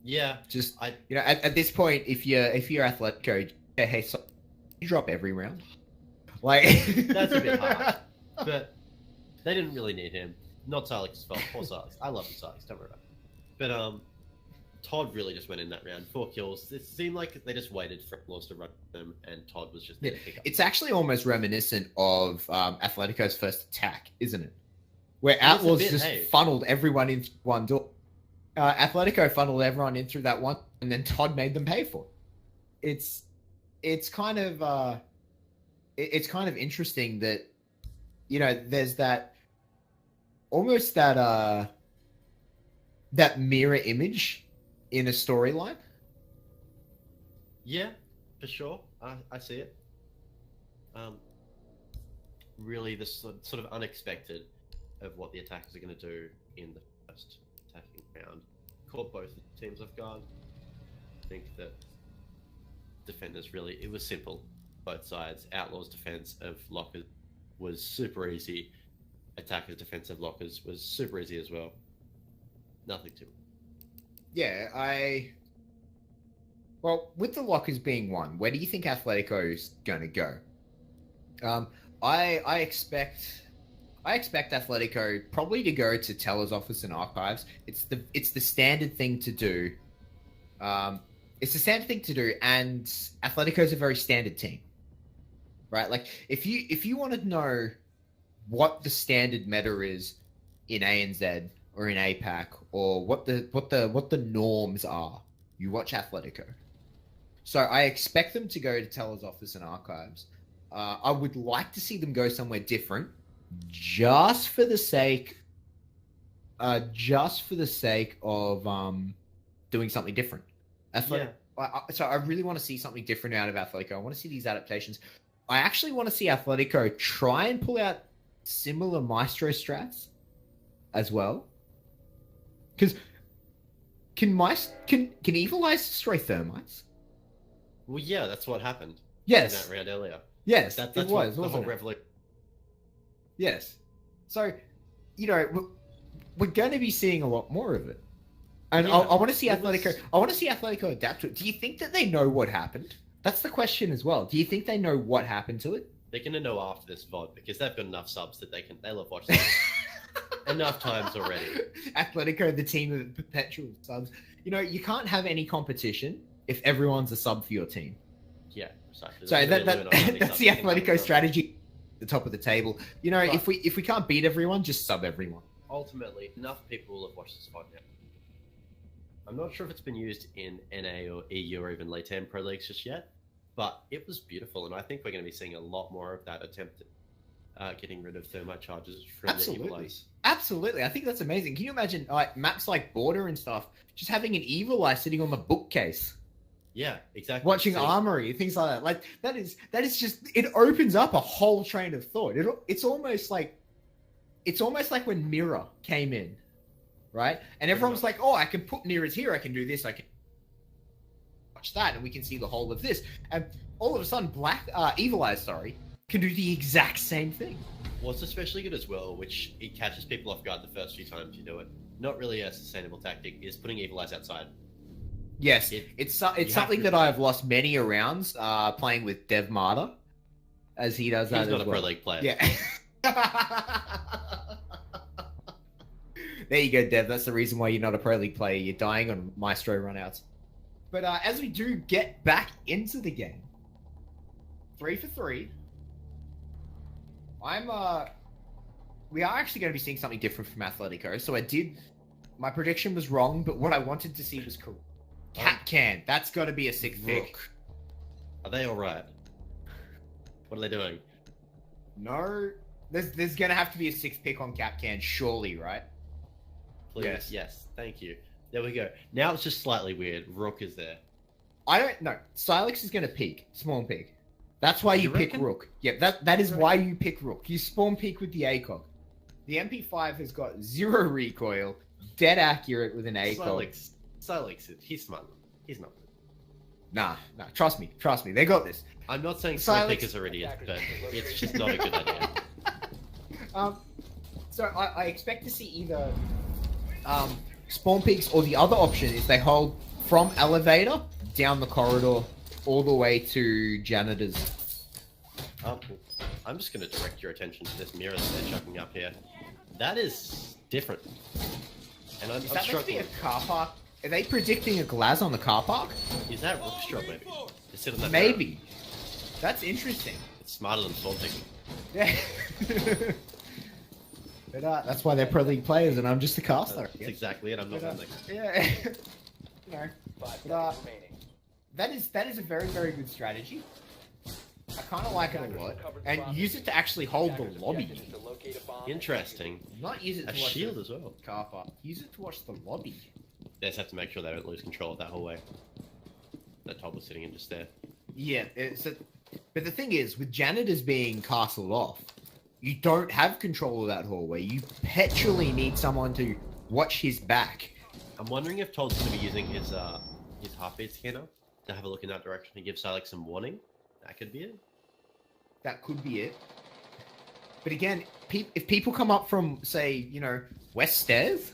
Yeah, At this point, if you're Athletico, hey, so you drop every round. Like, that's a bit hard, but they didn't really need him. Not Silex's fault. Poor Silex. I love the Silex. Don't worry about it. But Todd really just went in that round. 4 kills. It seemed like they just waited for Outlaws to run them, and Todd was just there to pick up. It's actually almost reminiscent of Atletico's first attack, isn't it? Where Outlaws just funneled everyone in one door. Athletico funneled everyone in through that one, and then Todd made them pay for it. It's kind of interesting that there's that almost that mirror image in a storyline. Yeah, for sure. I see it. Really, the sort of unexpected of what the attackers are going to do in the first attacking round caught both teams off guard. I think that defenders really, it was simple, both sides. Outlaws' defense of lockers was super easy. Attackers' defense of lockers was super easy as well. Nothing to it. Yeah, well, with the lockers being one, where do you think Atletico's going to go? I expect Athletico probably to go to Teller's office and archives. It's the standard thing to do. It's the standard thing to do, and Atletico's a very standard team, right? Like, if you want to know what the standard meta is in ANZ or in APAC or what the norms are, you watch Athletico. So I expect them to go to Teller's office and archives. I would like to see them go somewhere different, just for the sake of doing something different. So I really want to see something different out of Athletico. I want to see these adaptations. I actually want to see Athletico try and pull out similar Maestro strats as well. Because can Evil Eyes destroy Thermites? Well, yeah, that's what happened. Yes. In that round earlier. Yes, that's it was. the whole Wasn't it? revolution. Yes. So, we're going to be seeing a lot more of it. And Yeah, I want to see it Athletico. was- I want to see Athletico adapt to it. Do you think that they know what happened? That's the question as well. Do you think they know what happened to it? They're gonna know after this VOD because they've got enough subs that they love watching it enough times already. Atletico, the team of perpetual subs. You can't have any competition if everyone's a sub for your team. Yeah, precisely. So There's no limit on how many that's subs the you can have Atletico from- strategy. The top of the table. If we can't beat everyone, just sub everyone. Ultimately, enough people will have watched this VOD now. I'm not sure if it's been used in NA or EU or even Latam Pro Leagues just yet, but it was beautiful, and I think we're going to be seeing a lot more of that attempt at getting rid of thermite charges from the Evil Eyes. Absolutely. I think that's amazing. Can you imagine maps like Border and stuff, just having an Evil Eye sitting on the bookcase, Yeah, exactly. watching So- Armory, things like that. Like that is just, it opens up a whole train of thought. It's almost like when Mirror came in, right? And everyone was like, "Oh, I can put mirrors here. I can do this. I can watch that, and we can see the whole of this." And all of a sudden, Evil Eyes, can do the exact same thing. What's especially good as well, which it catches people off guard the first few times you do it, not really a sustainable tactic, is putting Evil Eyes outside. Yes, It- it's have something to- that I've lost many a rounds playing with Dev Marta, as he does that He's not as a well. Pro League player. Yeah. There you go, Dev. That's the reason why you're not a Pro League player. You're dying on Maestro runouts. But as we do get back into the game, 3 for 3, we are actually going to be seeing something different from Athletico. So my prediction was wrong, but what I wanted to see was correct. Can. That's got to be a 6th pick. Rook. Are they alright? What are they doing? No, there's going to have to be a 6th pick on Capcan, surely, right? Please. Yes. Thank you. There we go. Now it's just slightly weird. Rook is there. I don't know. Silex is going to peek. Spawn peek. That's why you pick reckon? Rook. Yeah, that is why you pick Rook. You spawn peek with the ACOG. The MP5 has got 0 recoil, dead accurate with an ACOG. Silex, he's smart. He's not. Nah, trust me. They got this. I'm not saying Silex- Spawn Pickers are idiots, but it's just not a good idea. So I expect to see either spawn peaks, or the other option is they hold from elevator down the corridor all the way to janitors. I'm just going to direct your attention to this mirror that they're chucking up here. That is different. And I'm Is that meant to be struggling. a car park? Are they predicting a glass on the car park? Is that Rook's job, maybe? To sit on that Maybe. That's interesting. mirror? It's smarter than Spawn Picking. Yeah. But that's why they're Pro League players, and I'm just a caster. That's exactly it. I'm not But, one yeah. You know, 5 But, seconds remaining. that is a very, very good strategy. I kind of like it a lot, and use it to actually hold the Attackers' lobby. objective is to locate a bomb and Interesting. Not use it A to watch shield the as well. car park. Use it to watch the lobby. They just have to make sure they don't lose control of that hallway. That Todd was sitting in just there. Yeah, but the thing is, with janitors being castled off, you don't have control of that hallway. You perpetually need someone to watch his back. I'm wondering if Todd's going to be using his heartbeat scanner to have a look in that direction and give Silex some warning. That could be it. That could be it. But again, if people come up from, say, West Stairs,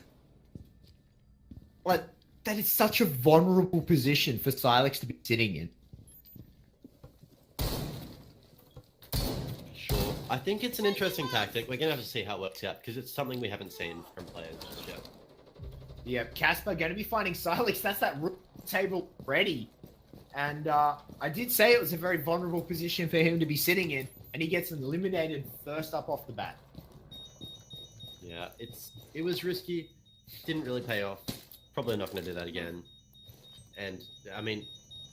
like, that is such a vulnerable position for Silex to be sitting in. Sure. I think it's an interesting tactic. We're going to have to see how it works out because it's something we haven't seen from players just yet. Yeah, Casper going to be finding Silex. That's that rook table ready. And I did say it was a very vulnerable position for him to be sitting in, and he gets eliminated first up off the bat. Yeah, it was risky. Didn't really pay off. Probably not going to do that again. And, I mean,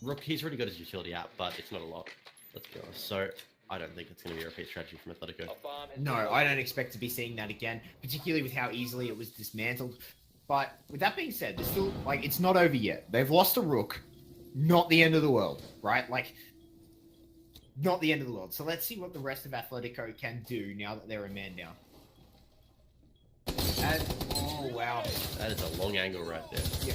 Rook, he's already got his utility out, but it's not a lot. Let's be honest. So, I don't think it's going to be a repeat strategy from Athletico. No, I don't expect to be seeing that again, particularly with how easily it was dismantled. But with that being said, there's still, like, it's not over yet. They've lost a Rook. Not the end of the world, right? Like, not the end of the world. So let's see what the rest of Athletico can do now that they're a man down. And, oh, wow. That is a long angle right there. Yeah.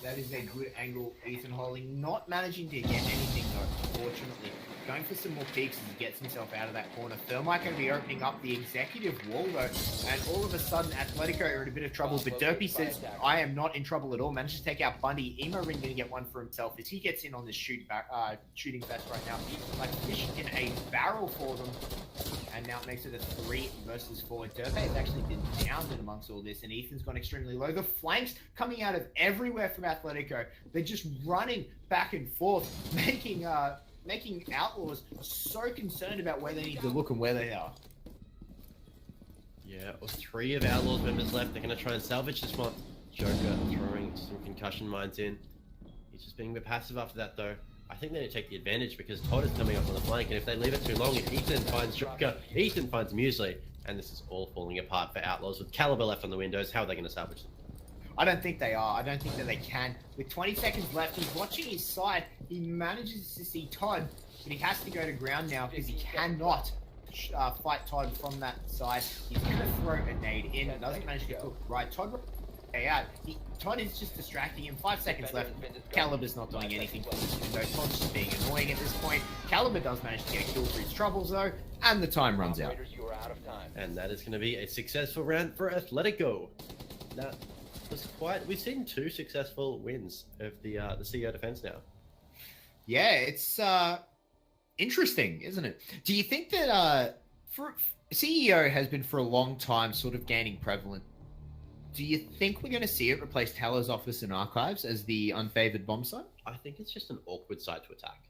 That is a good angle. Ethan Holding not managing to get anything, though, fortunately. Going for some more peaks as he gets himself out of that corner. Thermite going to be opening up the executive wall, though. And all of a sudden, Athletico are in a bit of trouble. But Derpy says, I am not in trouble at all. Manages to take out Bundy. Emo Ring going to get one for himself as he gets in on this shooting fest right now. Like fish in a barrel for them. And now it makes it a 3 versus 4. Derpy has actually been downed in amongst all this. And Ethan's gone extremely low. The flanks coming out of everywhere from Athletico. They're just running back and forth, making Outlaws so concerned about where they need to look and where they are. Yeah, 3 of Outlaws members left. They're going to try and salvage this one. Joker throwing some concussion mines in. He's just being a bit passive after that, though. I think they need to take the advantage because Todd is coming up on the flank, and if they leave it too long, if Ethan finds Joker, Ethan finds Muesli, and this is all falling apart for Outlaws with Caliber left on the windows. How are they going to salvage them? I don't think they are. I don't think that they can. With 20 seconds left, he's watching his side. He manages to see Todd, but he has to go to ground now because he cannot fight Todd from that side. He's going to throw a nade in. Doesn't manage to get cooked right. Todd out. Todd is just distracting him. 5 seconds left. Caliber's not doing anything for this window. Todd's just being annoying at this point. Caliber does manage to get killed for his troubles though, and the time runs out. And that is going to be a successful round for Athletico. Now, we've seen 2 successful wins of the CEO defense now. Yeah, it's interesting, isn't it? Do you think that for CEO has been for a long time sort of gaining prevalence? Do you think we're going to see it replace Taller's office and archives as the unfavored bomb site? I think it's just an awkward site to attack.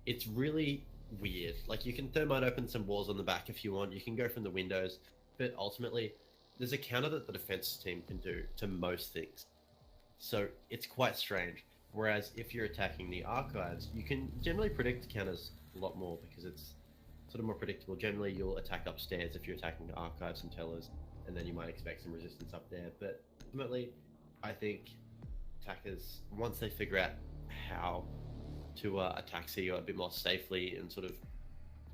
It's really weird. Like, you can thermite open some walls on the back if you want. You can go from the windows, but ultimately, there's a counter that the defense team can do to most things. So it's quite strange. Whereas if you're attacking the archives, you can generally predict counters a lot more because it's sort of more predictable. Generally, you'll attack upstairs if you're attacking the archives and tellers, and then you might expect some resistance up there. But ultimately, I think attackers, once they figure out how to attack CEO a bit more safely and sort of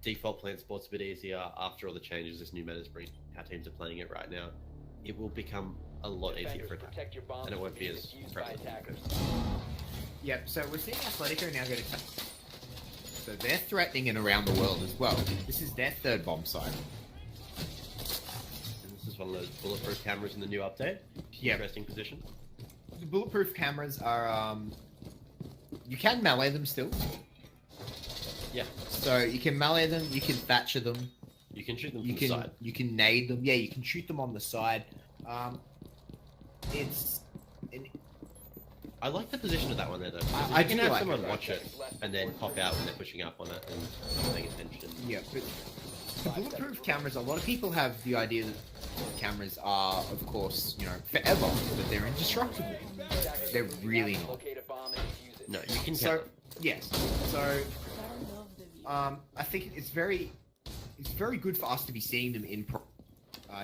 default playing sports a bit easier after all the changes this new meta's bring, how teams are playing it right now, it will become a lot easier for attack, and it won't be as prevalent. Yep, so we're seeing Athletico now go to... So they're threatening it around the world as well. This is their 3rd bomb site. And this is one of those bulletproof cameras in the new update. Yep. Interesting position. The bulletproof cameras are... You can melee them still. Yeah. So you can melee them, you can thatcher them. You can shoot them from the side. You can nade them. Yeah, you can shoot them on the side. I like the position of that one there, though. I can do have like someone it. watch it and then pop out when they're pushing up on it and paying attention. Yeah, but the bulletproof cameras, a lot of people have the idea that cameras are, of course, you know, forever, but they're indestructible. They're really not. No, you can So, yes. So, I think it's very good for us to be seeing them in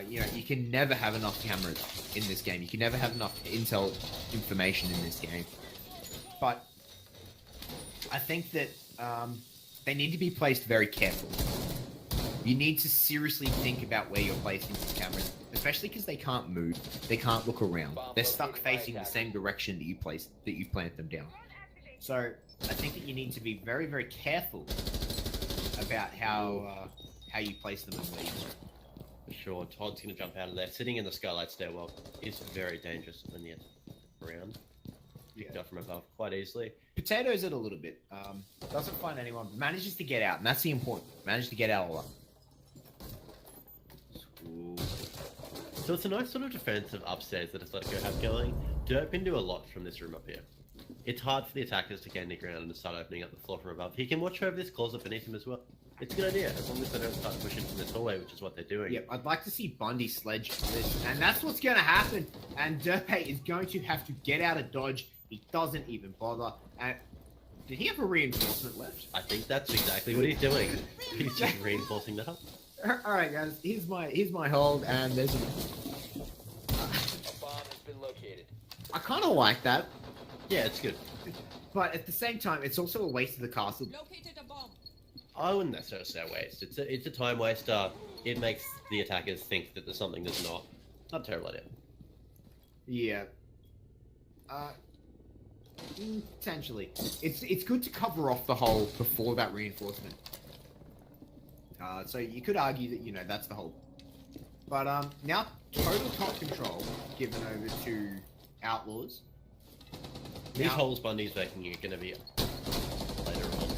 you know, you can never have enough cameras in this game. You can never have enough intel information in this game. But I think that they need to be placed very carefully. You need to seriously think about where you're placing these cameras, especially because they can't move. They can't look around. They're stuck facing the same direction that you plant them down. So I think that you need to be very, very careful about how you place them and where you put them. For sure, Todd's going to jump out of there. Sitting in the skylight stairwell is very dangerous when the around. Picked up from above quite easily. Potatoes it a little bit. Doesn't find anyone, but manages to get out, and that's the important. Managed to get out alive. So it's a nice sort of defensive upstairs that Athletico have going. Derp can do a lot from this room up here. It's hard for the attackers to gain the ground and start opening up the floor from above. He can watch over this closet beneath him as well. It's a good idea, as long as they don't start pushing from this hallway, which is what they're doing. Yep, I'd like to see Bundy sledge this, and that's what's going to happen. And Derpe is going to have to get out of dodge. He doesn't even bother. And did he have a reinforcement left? I think that's exactly what he's doing. He's just reinforcing that up. All right, guys. Here's my hold, and there's a. A bomb has been located. I kind of like that, Yeah, it's good. but at the same time, it's also a waste of the castle. Located a bomb. I wouldn't necessarily say a waste. It's a time waster. It makes the attackers think that there's something that's not. Not a terrible idea. Yeah. Potentially, it's good to cover off the hole before that reinforcement. So you could argue that that's the hole. But now total top control given over to Outlaws. These Now- holes Bundy's making are going to be later on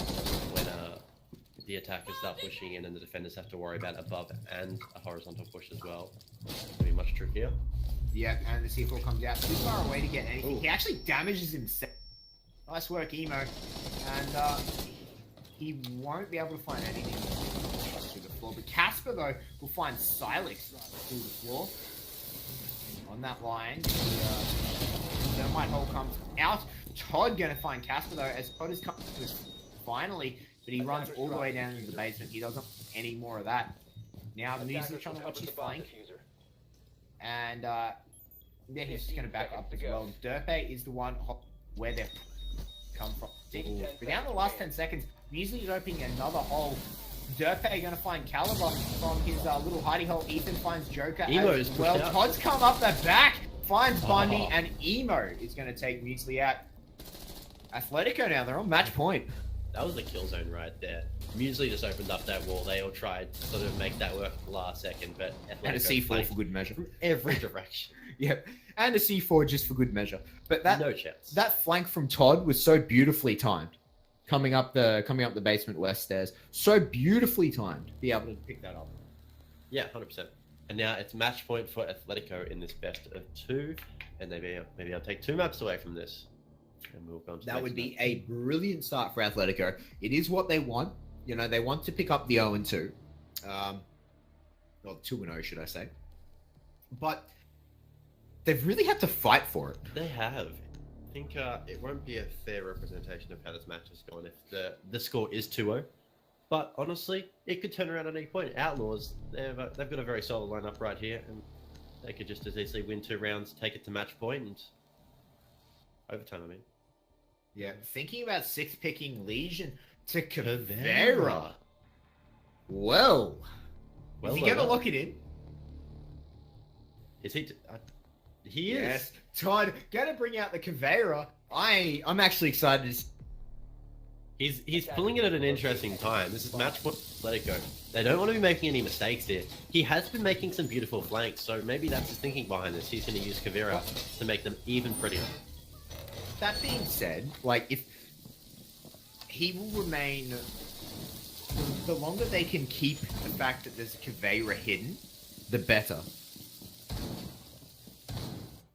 when the attackers start pushing in and the defenders have to worry about above and a horizontal push as well. It's going to be much trickier. Yeah, and the C4 comes out too far away to get anything. Ooh. He actually damages himself. Nice work, Emo. And he won't be able to find anything through the floor. But Casper, though, will find Silex through the floor. On that line, the thermite hole comes out. Todd going to find Casper, though, as Todd is coming to us finally. But he runs all the way down into the basement. He doesn't want any more of that. Now, the music's trying to watch his flank. And yeah, he's just going to back up as well. Derpe is the one where they've come from. But down the last 10 seconds, Muesli is opening another hole. Derpe going to find Caliber from his little hidey hole. Ethan finds Joker Emo as is pushed well. out. Todd's come up the back, finds Bundy, and Emo is going to take Muesli out. Atletico now, they're on match point. That was the kill zone right there. Muesli just opened up that wall. They all tried to sort of make that work at the last second, but And a Atletico C4 flanked for good measure. from every direction. Yep, and a C4 just for good measure. But that No chance. that flank from Todd was so beautifully timed, coming up the basement west stairs. So beautifully timed to be able to pick that up. Yeah, 100%. And now it's match point for Atletico in this best of two, and maybe I'll take 2 maps away from this. And we'll go on to the That next would be map. a brilliant start for Atletico. It is what they want. They want to pick up the 0-2, or 2-0, should I say? But they've really had to fight for it. They have. I think it won't be a fair representation of how this match has gone if the score is 2-0. But honestly, it could turn around at any point. Outlaws, they've got a very solid lineup right here, and they could just as easily win 2 rounds, take it to match point, and overtime, I mean. Yeah, thinking about 6-picking Legion to Caveira. Caveira. Well, Well, is he going to Lola. lock it in? Is he? He is. Yes. Todd, going to bring out the Caveira. I'm actually excited. He's pulling it at an interesting time. This is match point. Let it go. They don't want to be making any mistakes here. He has been making some beautiful flanks, so maybe that's his thinking behind this. He's going to use Caveira to make them even prettier. That being said, if he will remain, the longer they can keep the fact that there's a Caveira hidden, the better.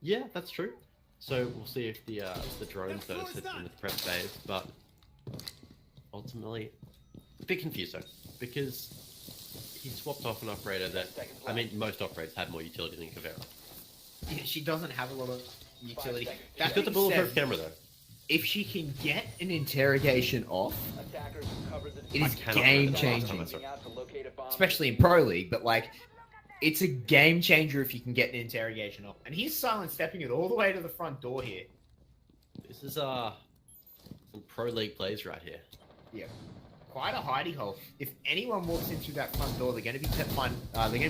Yeah, that's true. So we'll see if the drones don't sit in the prep phase, but ultimately, a bit confused though, because he swapped off an operator that, I mean, most operators have more utility than Caveira. Yeah, she doesn't have a lot of utility. seconds. That She's got the being bulletproof said, camera though. if she can get an interrogation off, Attackers have covered the it is I cannot game remember the last time I changing. saw Moving out to locate a bomb. Especially in Pro League, but it's a game changer if you can get an interrogation off. And he's silent stepping it all the way to the front door here. This is some pro league plays right here. Yeah, quite a hidey hole. If anyone walks in through that front door, they're going to be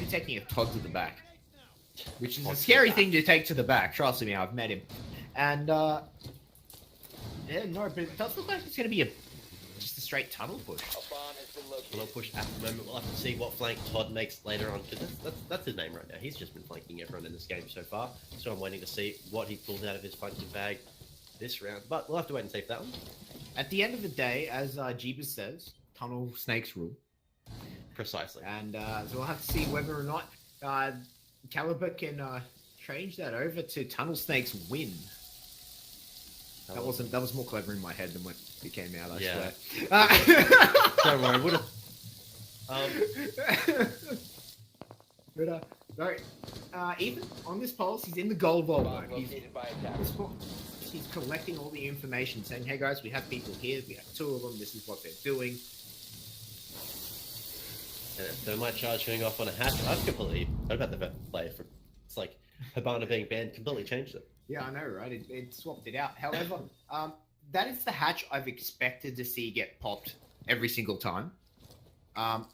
taking a Todd to the back, which is Todd a to scary the thing to take to the back. Trust me, I've met him. And yeah, no, but it does look like it's going to be just a straight tunnel push. A bomb has been Well, located. push at the moment. We'll have to see what flank Todd makes later on, because that's his name right now. He's just been flanking everyone in this game so far. So I'm waiting to see what he pulls out of his flanking bag this round. But we'll have to wait and see for that one. At the end of the day, as Jeebus says, tunnel snakes rule. Precisely. And so we'll have to see whether or not Caliber can change that over to tunnel snakes win. That was more clever in my head than when it came out, I Yeah. swear. Don't worry, But no, even on this pulse, he's in the gold vault Bomb mode. located by attackers. He's collecting all the information, saying, "Hey guys, we have people here. We have 2 of them. This is what they're doing." And thermite charge going off on a hatch. I've completely heard about the play. It's like Hibana being banned completely changed it. Yeah, I know, right? It swapped it out. However, that is the hatch I've expected to see get popped every single time. But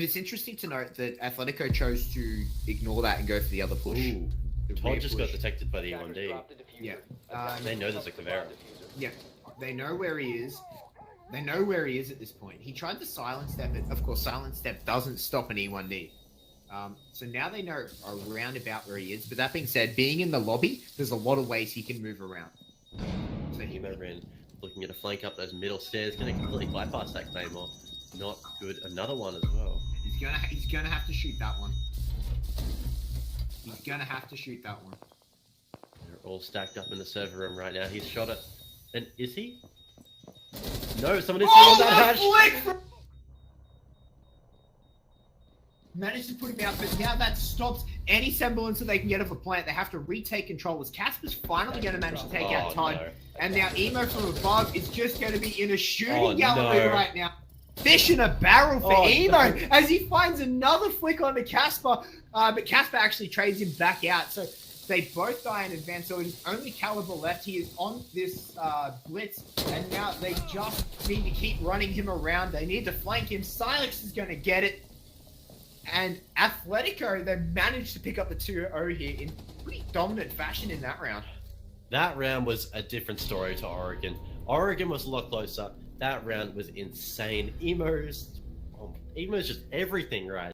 it's interesting to note that Athletico chose to ignore that and go for the other push. Ooh, The Todd rear just push. got detected by the Attackers E1D. dropped the diffuser. Yeah. Attackers They know there's a recovered the bomb Cavera. diffuser. Yeah, they know where he is. They know where he is at this point. He tried to silence step it. Of course, silence step doesn't stop an E1D. So now they know around about where he is. But that being said, being in the lobby, there's a lot of ways he can move around. So he Emo ran looking at a flank up those middle stairs, going to completely bypass that Claymore. Not good. Another one as well. he's gonna have to shoot that one. He's gonna have to shoot that one. They're all stacked up in the server room right now. He's shot it. And is he? No, someone is on that hatch. Flick! Managed to put him out, but now that stops any semblance that they can get of a plant. They have to retake control. As Casper's finally going to manage to take out Todd. No. And now Emo from above is just going to be in a shooting Oh, gallery no. right now. Fish in a barrel for Oh, Emo no. as he finds another flick onto Casper. But Casper actually trades him back out. So they both die in advance. So it's only Caliber left. He is on this blitz. And now they just need to keep running him around. They need to flank him. Silex is going to get it. And Athletico, they managed to pick up the 2-0 here in pretty dominant fashion in that round. That round was a different story to Oregon. Oregon was a lot closer. That round was insane. Emo's just everything right